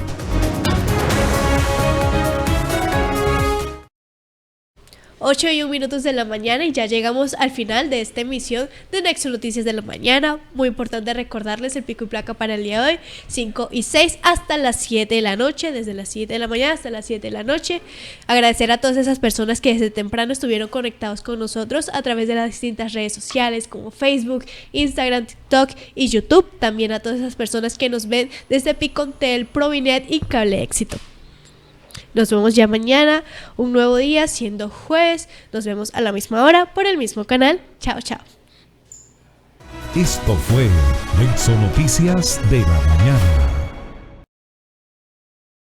8:01 de la mañana y ya llegamos al final de esta emisión de Nexo Noticias de la Mañana. Muy importante recordarles el pico y placa para el día de hoy, 5 y 6 hasta las 7 de la noche, desde las 7 de la mañana hasta las 7 de la noche. Agradecer a todas esas personas que desde temprano estuvieron conectados con nosotros a través de las distintas redes sociales como Facebook, Instagram, TikTok y YouTube. También a todas esas personas que nos ven desde Picontel, Provinet y Cable Éxito. Nos vemos ya mañana, un nuevo día, siendo jueves. Nos vemos a la misma hora por el mismo canal. Chao, chao. Esto fue Nexo Noticias de la Mañana.